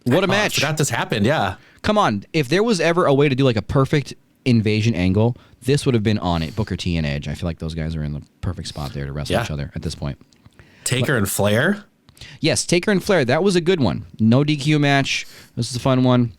What a match. I forgot this happened, yeah. Come on. If there was ever a way to do like a perfect invasion angle, this would have been on it. Booker T and Edge. I feel like those guys are in the perfect spot there to wrestle each other at this point. Taker and Flair? Yes, Taker and Flair. That was a good one. No DQ match. This is a fun one.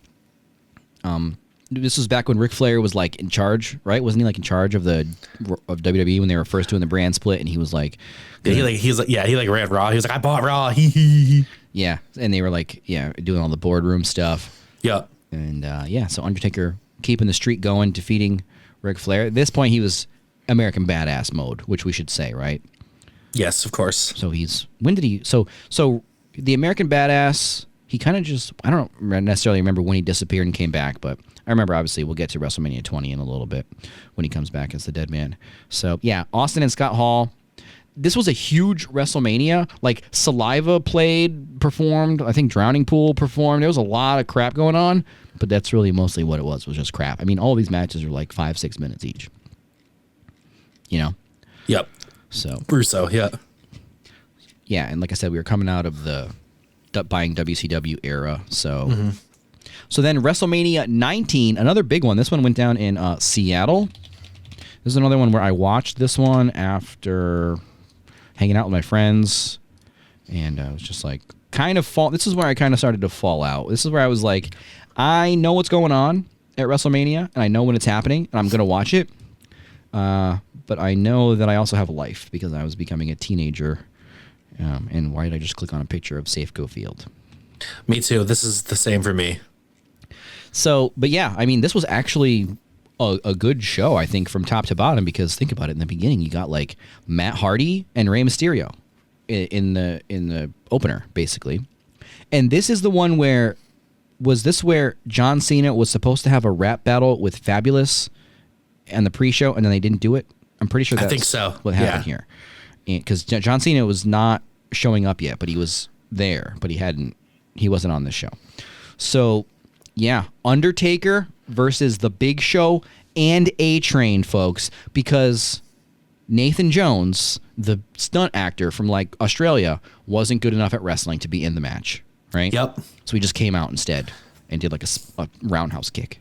This was back when Ric Flair was like in charge, right? Wasn't he like in charge of WWE when they were first doing the brand split? And he was like, he ran Raw. He was like, I bought Raw. He. Yeah, and they were like, doing all the boardroom stuff. Yep. And so Undertaker keeping the streak going, defeating Ric Flair. At this point, he was American Badass mode, which we should say, right? Yes, of course. So so the American Badass, he kind of just, I don't necessarily remember when he disappeared and came back, but I remember, obviously, we'll get to WrestleMania 20 in a little bit when he comes back as the Dead Man. So, yeah, Austin and Scott Hall. This was a huge WrestleMania. Like, Saliva performed. I think Drowning Pool performed. There was a lot of crap going on, but that's really mostly what it was just crap. I mean, all these matches are like 5-6 minutes each. You know? Yep. So. Russo, yeah. Yeah, and like I said, we were coming out of the buying WCW era, so... Mm-hmm. So then WrestleMania 19, another big one. This one went down in Seattle. This is another one where I watched this one after hanging out with my friends, and I was just like, this is where I kind of started to fall out. This is where I was like, I know what's going on at WrestleMania, and I know when it's happening, and I'm going to watch it. But I know that I also have a life because I was becoming a teenager. And why did I just click on a picture of Safeco Field? Me too. This is the same for me. So, but yeah, I mean, this was actually a good show, I think, from top to bottom, because think about it, in the beginning, you got like Matt Hardy and Rey Mysterio in the opener, basically. And this is the one where, was this where John Cena was supposed to have a rap battle with Fabulous and the pre-show, and then they didn't do it? I'm pretty sure that's I think so. What happened here. Because John Cena was not showing up yet, but he was there, but he wasn't on this show. So, yeah, Undertaker versus The Big Show and A-Train, folks, because Nathan Jones, the stunt actor from like Australia, wasn't good enough at wrestling to be in the match, right? Yep. So he just came out instead and did like a roundhouse kick.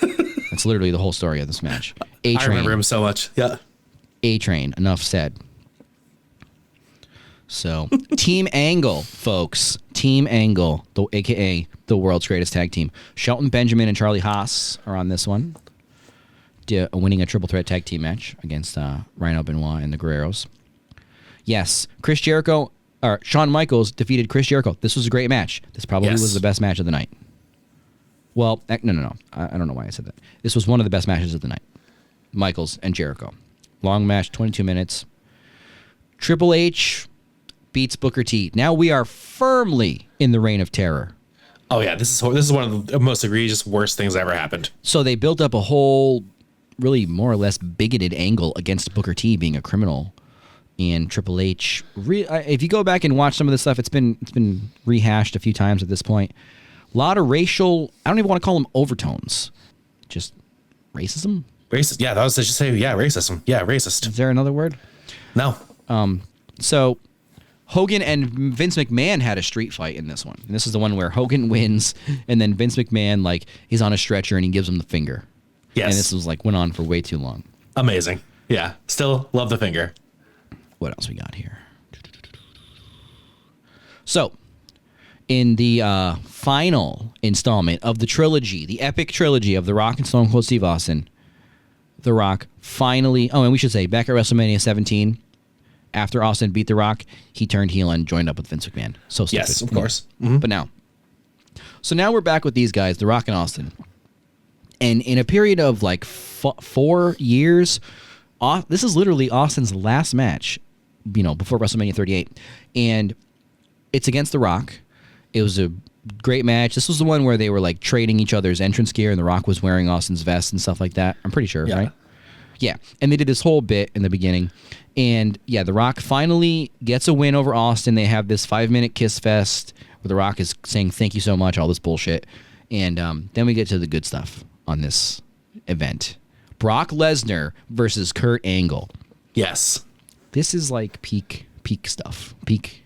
That's literally the whole story of this match. A-Train, I remember him so much. Yeah. A-Train, enough said. So, Team Angle, folks. Team Angle, a.k.a. the world's greatest tag team. Shelton Benjamin and Charlie Haas are on this one, winning a triple threat tag team match against Rhino Benoit and the Guerreros. Yes, Shawn Michaels defeated Chris Jericho. This was a great match. This probably was the best match of the night. Well, no. I don't know why I said that. This was one of the best matches of the night. Michaels and Jericho. Long match, 22 minutes. Triple H beats Booker T. Now we are firmly in the reign of terror. Oh yeah, this is one of the most egregious, worst things that ever happened. So they built up a whole, really more or less bigoted angle against Booker T being a criminal, and Triple H. If you go back and watch some of this stuff, it's been rehashed a few times at this point. A lot of racial. I don't even want to call them overtones. Just racism. Racist. Yeah, that was just say. Yeah, racism. Yeah, racist. Is there another word? No. So Hogan and Vince McMahon had a street fight in this one. And this is the one where Hogan wins, and then Vince McMahon, like, he's on a stretcher and he gives him the finger. Yes. And this was like went on for way too long. Amazing. Yeah. Still love the finger. What else we got here? So, in the final installment of the trilogy, the epic trilogy of The Rock and Stone Cold Steve Austin, The Rock finally... Oh, and we should say, back at WrestleMania 17... After Austin beat The Rock, he turned heel and joined up with Vince McMahon. So stupid. Yes, of course. Mm-hmm. But now we're back with these guys, The Rock and Austin. And in a period of like 4 years, this is literally Austin's last match, before WrestleMania 38. And it's against The Rock. It was a great match. This was the one where they were like trading each other's entrance gear, and The Rock was wearing Austin's vest and stuff like that. I'm pretty sure, right? Yeah, and they did this whole bit in the beginning. And, yeah, The Rock finally gets a win over Austin. They have this 5-minute kiss fest where The Rock is saying thank you so much, all this bullshit. And then we get to the good stuff on this event. Brock Lesnar versus Kurt Angle. Yes. This is like peak stuff. Peak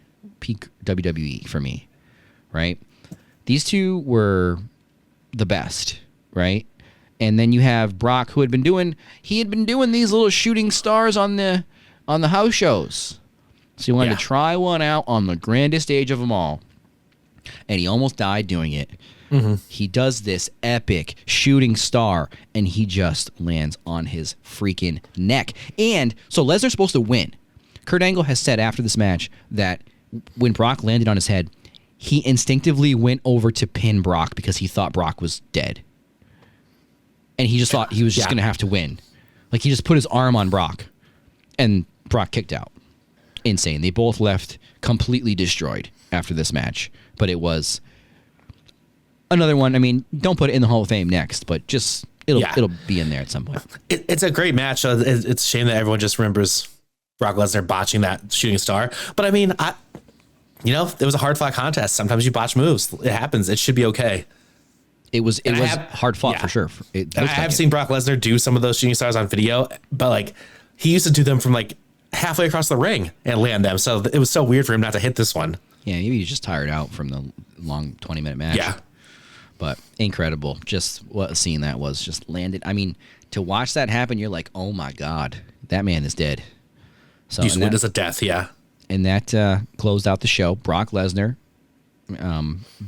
WWE for me, right? These two were the best, right? And then you have Brock, who had been doing these little shooting stars on the house shows. So he wanted to try one out on the grandest stage of them all. And he almost died doing it. Mm-hmm. He does this epic shooting star, and he just lands on his freaking neck. And so Lesnar's supposed to win. Kurt Angle has said after this match that when Brock landed on his head, he instinctively went over to pin Brock because he thought Brock was dead. And he just thought he was just going to have to win. Like, he just put his arm on Brock, and Brock kicked out. Insane. They both left completely destroyed after this match. But it was another one. I mean, don't put it in the Hall of Fame next, but just it'll be in there at some point. It's a great match. It's a shame that everyone just remembers Brock Lesnar botching that shooting star. But I mean, it was a hard fought contest. Sometimes you botch moves. It happens. It should be okay. It was hard fought for sure. I have seen Brock Lesnar do some of those shooting stars on video, but like he used to do them from like halfway across the ring and land them. So it was so weird for him not to hit this one. Yeah, maybe he's just tired out from the long 20-minute match. Yeah. But incredible. Just what a scene that was. Just landed. I mean, to watch that happen, you're like, oh my God, that man is dead. So you witnessed a death, yeah. And that closed out the show. Brock Lesnar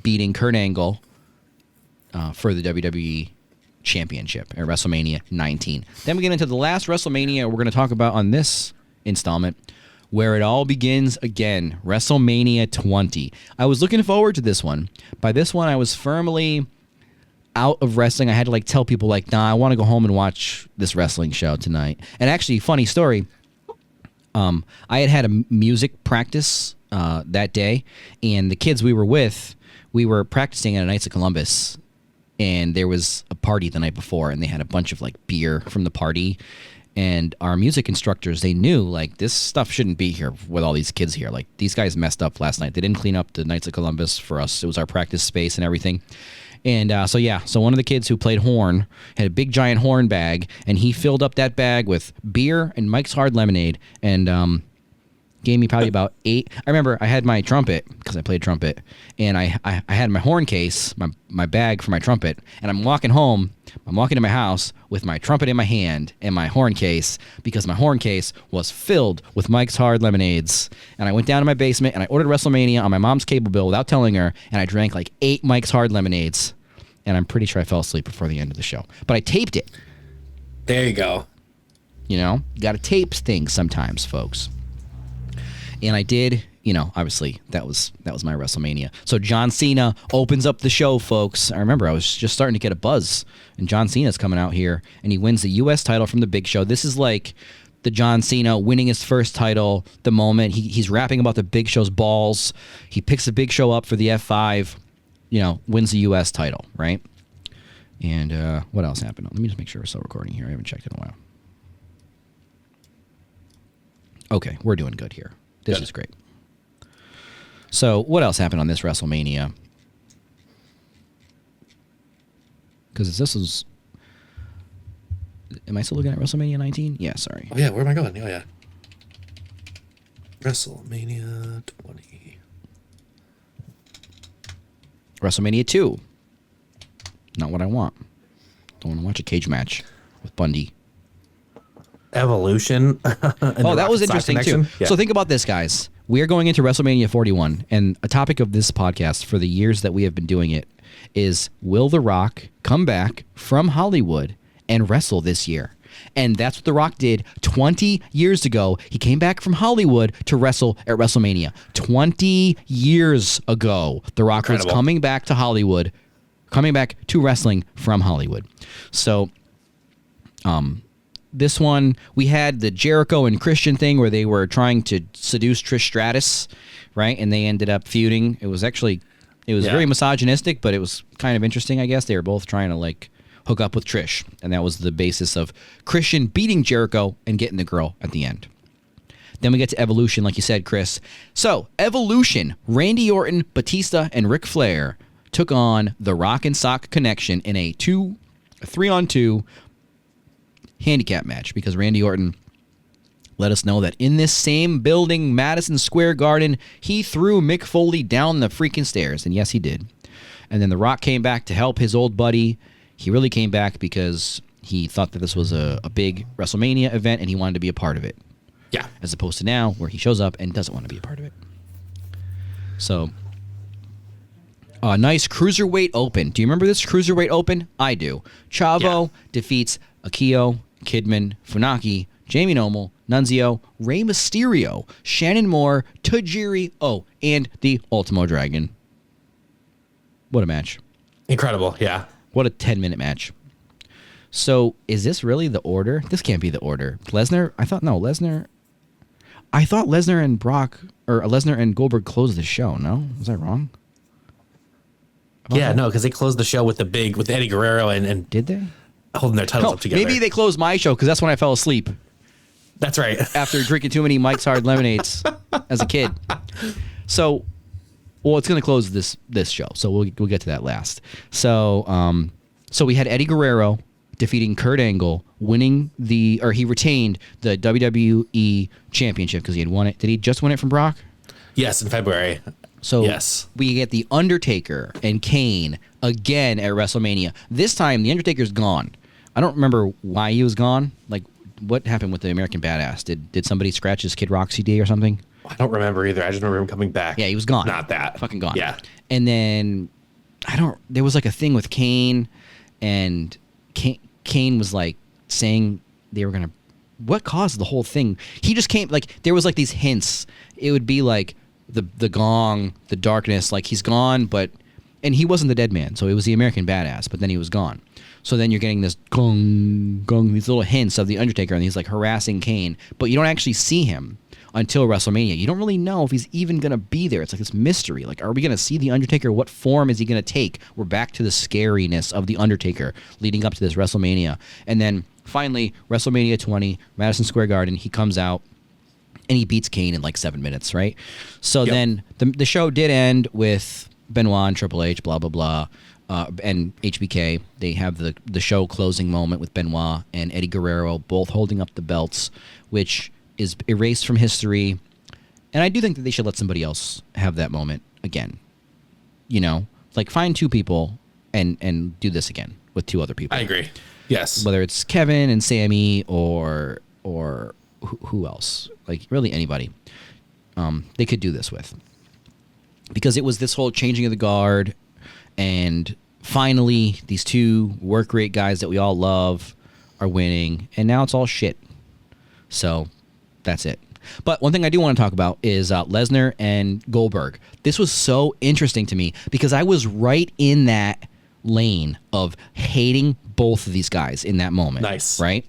beating Kurt Angle for the WWE Championship at WrestleMania 19. Then we get into the last WrestleMania we're going to talk about on this installment, where it all begins again, WrestleMania 20. I was looking forward to this one. By this one, I was firmly out of wrestling. I had to tell people nah, I want to go home and watch this wrestling show tonight. And actually, funny story, I had a music practice that day, and the kids we were with, we were practicing at a Knights of Columbus, and there was a party the night before, and they had a bunch of beer from the party. And our music instructors, they knew, this stuff shouldn't be here with all these kids here. These guys messed up last night. They didn't clean up the Knights of Columbus for us. It was our practice space and everything. And so one of the kids who played horn had a big, giant horn bag, and he filled up that bag with beer and Mike's Hard Lemonade, and gave me probably about 8. I remember I had my trumpet, because I played trumpet, and I had my horn case, my bag for my trumpet, and I'm walking to my house with my trumpet in my hand and my horn case, because my horn case was filled with Mike's Hard Lemonades. And I went down to my basement, and I ordered WrestleMania on my mom's cable bill without telling her, and I drank 8 Mike's Hard Lemonades. And I'm pretty sure I fell asleep before the end of the show. But I taped it. There you go. You got to tape things sometimes, folks. And I did, obviously that was my WrestleMania. So John Cena opens up the show, folks. I remember I was just starting to get a buzz, and John Cena's coming out here, and he wins the U.S. title from the Big Show. This is the John Cena winning his first title, the moment he's rapping about the Big Show's balls. He picks the Big Show up for the F5, wins the U.S. title, right? And what else happened? Let me just make sure we're still recording here. I haven't checked in a while. Okay, we're doing good here. This is great. So, what else happened on this WrestleMania? Because this was... Am I still looking at WrestleMania 19? Yeah, sorry. Oh, yeah, where am I going? Oh, yeah. WrestleMania 20. WrestleMania 2. Not what I want. Don't want to watch a cage match with Bundy. Evolution. Oh, that was interesting too. Yeah. So think about this, guys. We are going into WrestleMania 41, and a topic of this podcast for the years that we have been doing it is, will The Rock come back from Hollywood and wrestle this year? And that's what The Rock did 20 years ago. He came back from Hollywood to wrestle at WrestleMania. 20 years ago, The Rock was coming back to Hollywood, coming back to wrestling from Hollywood. So, this one, we had the Jericho and Christian thing where they were trying to seduce Trish Stratus, right? And they ended up feuding. It was very misogynistic, but it was kind of interesting, I guess. They were both trying to hook up with Trish. And that was the basis of Christian beating Jericho and getting the girl at the end. Then we get to Evolution, like you said, Chris. So, Evolution, Randy Orton, Batista, and Ric Flair took on the Rock and Sock Connection in a 3-on-2 handicap match because Randy Orton let us know that in this same building, Madison Square Garden, he threw Mick Foley down the freaking stairs. And yes, he did. And then The Rock came back to help his old buddy. He really came back because he thought that this was a big WrestleMania event and he wanted to be a part of it. Yeah. As opposed to now where he shows up and doesn't want to be a part of it. So, a nice Cruiserweight Open. Do you remember this Cruiserweight Open? I do. Chavo defeats Akio, Kidman, Funaki, Jamie Noble, Nunzio, Rey Mysterio, Shannon Moore, Tajiri, and the Ultimo Dragon. What a match. Incredible, yeah. What a 10-minute match. So, is this really the order? This can't be the order. Lesnar? I thought Lesnar and Brock, or Lesnar and Goldberg closed the show, no? Was I wrong? Yeah, no, because they closed the show with Eddie Guerrero and Did they? holding their titles up together. Maybe they closed my show because that's when I fell asleep. That's right. After drinking too many Mike's Hard Lemonades as a kid. So, it's going to close this show, so we'll get to that last. So, so we had Eddie Guerrero defeating Kurt Angle, he retained the WWE Championship because he had won it. Did he just win it from Brock? Yes, in February. So yes. We get The Undertaker and Kane again at WrestleMania. This time, The Undertaker's gone. I don't remember why he was gone. Like, what happened with the American Badass? Did somebody scratch his Kid Rock CD or something? I don't remember either. I just remember him coming back. Yeah, he was gone. Not that. Fucking gone. Yeah. And then, there was like a thing with Kane, and Kane was like saying they were going to, what caused the whole thing? He just came, like, there was like these hints. It would be like the gong, the darkness, like he's gone, and he wasn't the dead man, so it was the American Badass, but then he was gone. So then you're getting this gong, these little hints of The Undertaker, and he's like harassing Kane, but you don't actually see him until WrestleMania. You don't really know if he's even going to be there. It's like this mystery. Like, are we going to see The Undertaker? What form is he going to take? We're back to the scariness of The Undertaker leading up to this WrestleMania. And then finally, WrestleMania 20, Madison Square Garden, he comes out and he beats Kane in like 7 minutes, right? So then the show did end with Benoit and Triple H, blah, blah, blah. And HBK, they have the show closing moment with Benoit and Eddie Guerrero both holding up the belts, which is erased from history. And I do think that they should let somebody else have that moment again. You know, like find two people and do this again with two other people. I agree. Yes. Whether it's Kevin and Sammy or who else? Like really anybody. They could do this with. Because it was this whole changing of the guard, and finally these two work rate guys that we all love are winning, and now it's all shit. So that's it. But one thing I do want to talk about is Lesnar and Goldberg. This was so interesting to me because I was right in that lane of hating both of these guys in that moment. Nice. Right?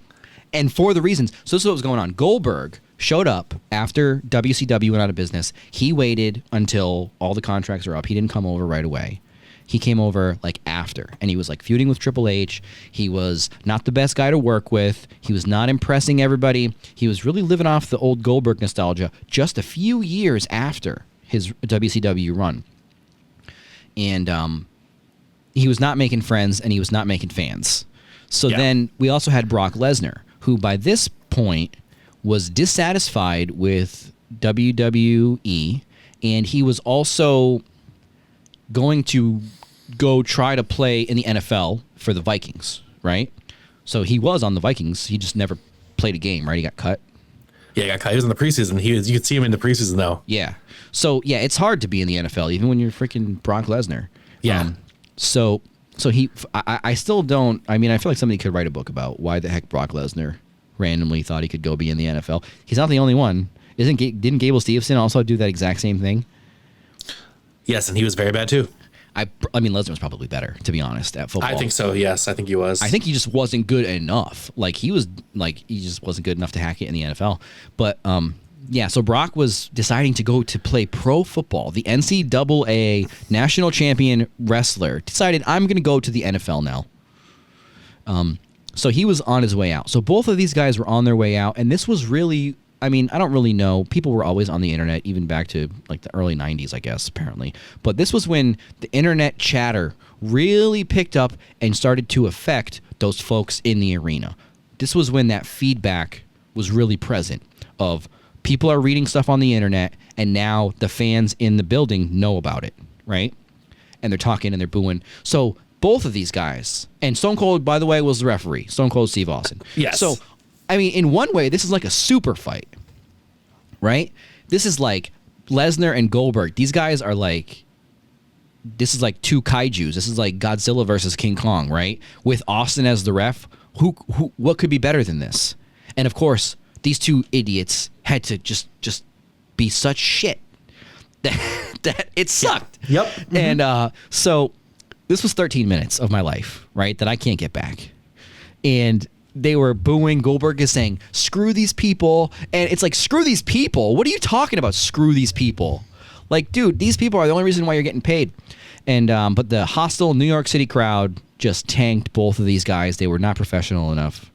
And for the reasons. So this is what was going on. Goldberg showed up after WCW went out of business. He waited until all the contracts were up. He didn't come over right away. He came over like after, and he was like feuding with Triple H. He was not the best guy to work with. He was not impressing everybody. He was really living off the old Goldberg nostalgia just a few years after his WCW run. And he was not making friends, and he was not making fans. So then we also had Brock Lesnar, who by this point was dissatisfied with WWE, and he was also going to go try to play in the NFL for the Vikings, right? So he was on the Vikings. He just never played a game, right? He got cut. Yeah, he got cut. He was in the preseason. You could see him in the preseason, though. Yeah. So, yeah, it's hard to be in the NFL, even when you're freaking Brock Lesnar. Yeah. So I still don't, I mean, I feel like somebody could write a book about why the heck Brock Lesnar randomly thought he could go be in the NFL. He's not the only one. Didn't Gable Steveson also do that exact same thing? Yes, and he was very bad, too. I mean, Lesnar was probably better, to be honest, at football. I think so, yes. I think he was. I think he just wasn't good enough. He just wasn't good enough to hack it in the NFL. But, yeah, so Brock was deciding to go to play pro football. The NCAA national champion wrestler decided, I'm going to go to the NFL now. So he was on his way out. So both of these guys were on their way out, and this was really, I mean, I don't really know. People were always on the internet, even back to like the early 90s, I guess, apparently. But this was when the internet chatter really picked up and started to affect those folks in the arena. This was when that feedback was really present of people are reading stuff on the internet, and now the fans in the building know about it, right? And they're talking and they're booing. So both of these guys, and Stone Cold, by the way, was the referee, Stone Cold Steve Austin. Yes. So, I mean, in one way, this is like a super fight, right? This is like Lesnar and Goldberg. These guys are like, this is like two kaijus. This is like Godzilla versus King Kong, right? With Austin as the ref, what could be better than this? And of course, these two idiots had to just be such shit that it sucked. Yep. Mm-hmm. And so this was 13 minutes of my life, right, that I can't get back. And they were booing. Goldberg is saying, screw these people. And it's like, screw these people? What are you talking about, screw these people? Like, dude, these people are the only reason why you're getting paid. And but the hostile New York City crowd just tanked both of these guys. They were not professional enough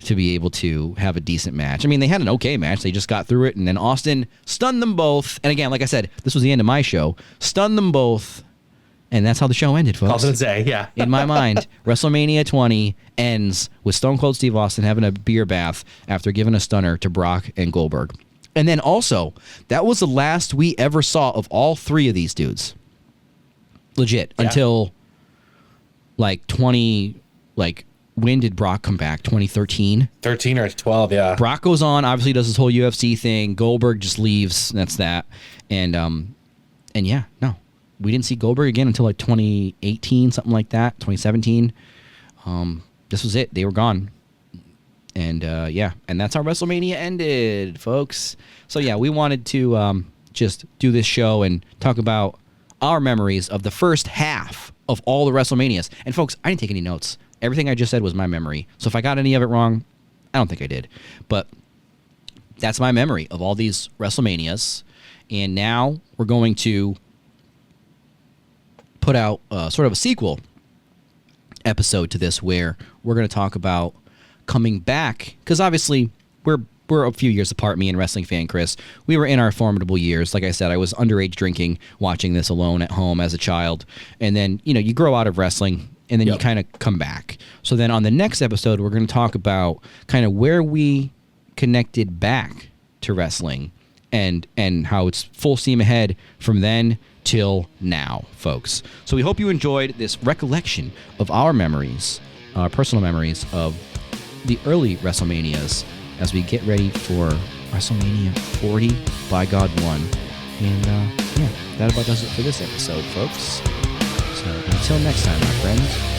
to be able to have a decent match. I mean, they had an okay match. They just got through it. And then Austin stunned them both. And again, like I said, this was the end of my show. Stunned them both. And that's how the show ended, folks. I was going to say, yeah. In my mind, WrestleMania 20 ends with Stone Cold Steve Austin having a beer bath after giving a stunner to Brock and Goldberg. And then also, that was the last we ever saw of all three of these dudes. Legit. Yeah. Until, like, when did Brock come back? 2013? 13 or 12, yeah. Brock goes on, obviously does his whole UFC thing. Goldberg just leaves. That's that. And yeah, no. We didn't see Goldberg again until like 2018, something like that, 2017. This was it. They were gone. And yeah, and that's how WrestleMania ended, folks. So yeah, we wanted to just do this show and talk about our memories of the first half of all the WrestleManias. And folks, I didn't take any notes. Everything I just said was my memory. So if I got any of it wrong, I don't think I did. But that's my memory of all these WrestleManias. And now we're going to put out sort of a sequel episode to this where we're going to talk about coming back, because obviously we're a few years apart, me and wrestling fan Kris. We were in our formidable years. Like I said, I was underage drinking, watching this alone at home as a child, and then you grow out of wrestling, and then you kind of come back. So then on the next episode, we're going to talk about kind of where we connected back to wrestling and how it's full steam ahead from then till now, folks. So we hope you enjoyed this recollection of our memories, our personal memories of the early WrestleManias as we get ready for WrestleMania 40 by God 1. And yeah, that about does it for this episode, folks. So until next time, my friends.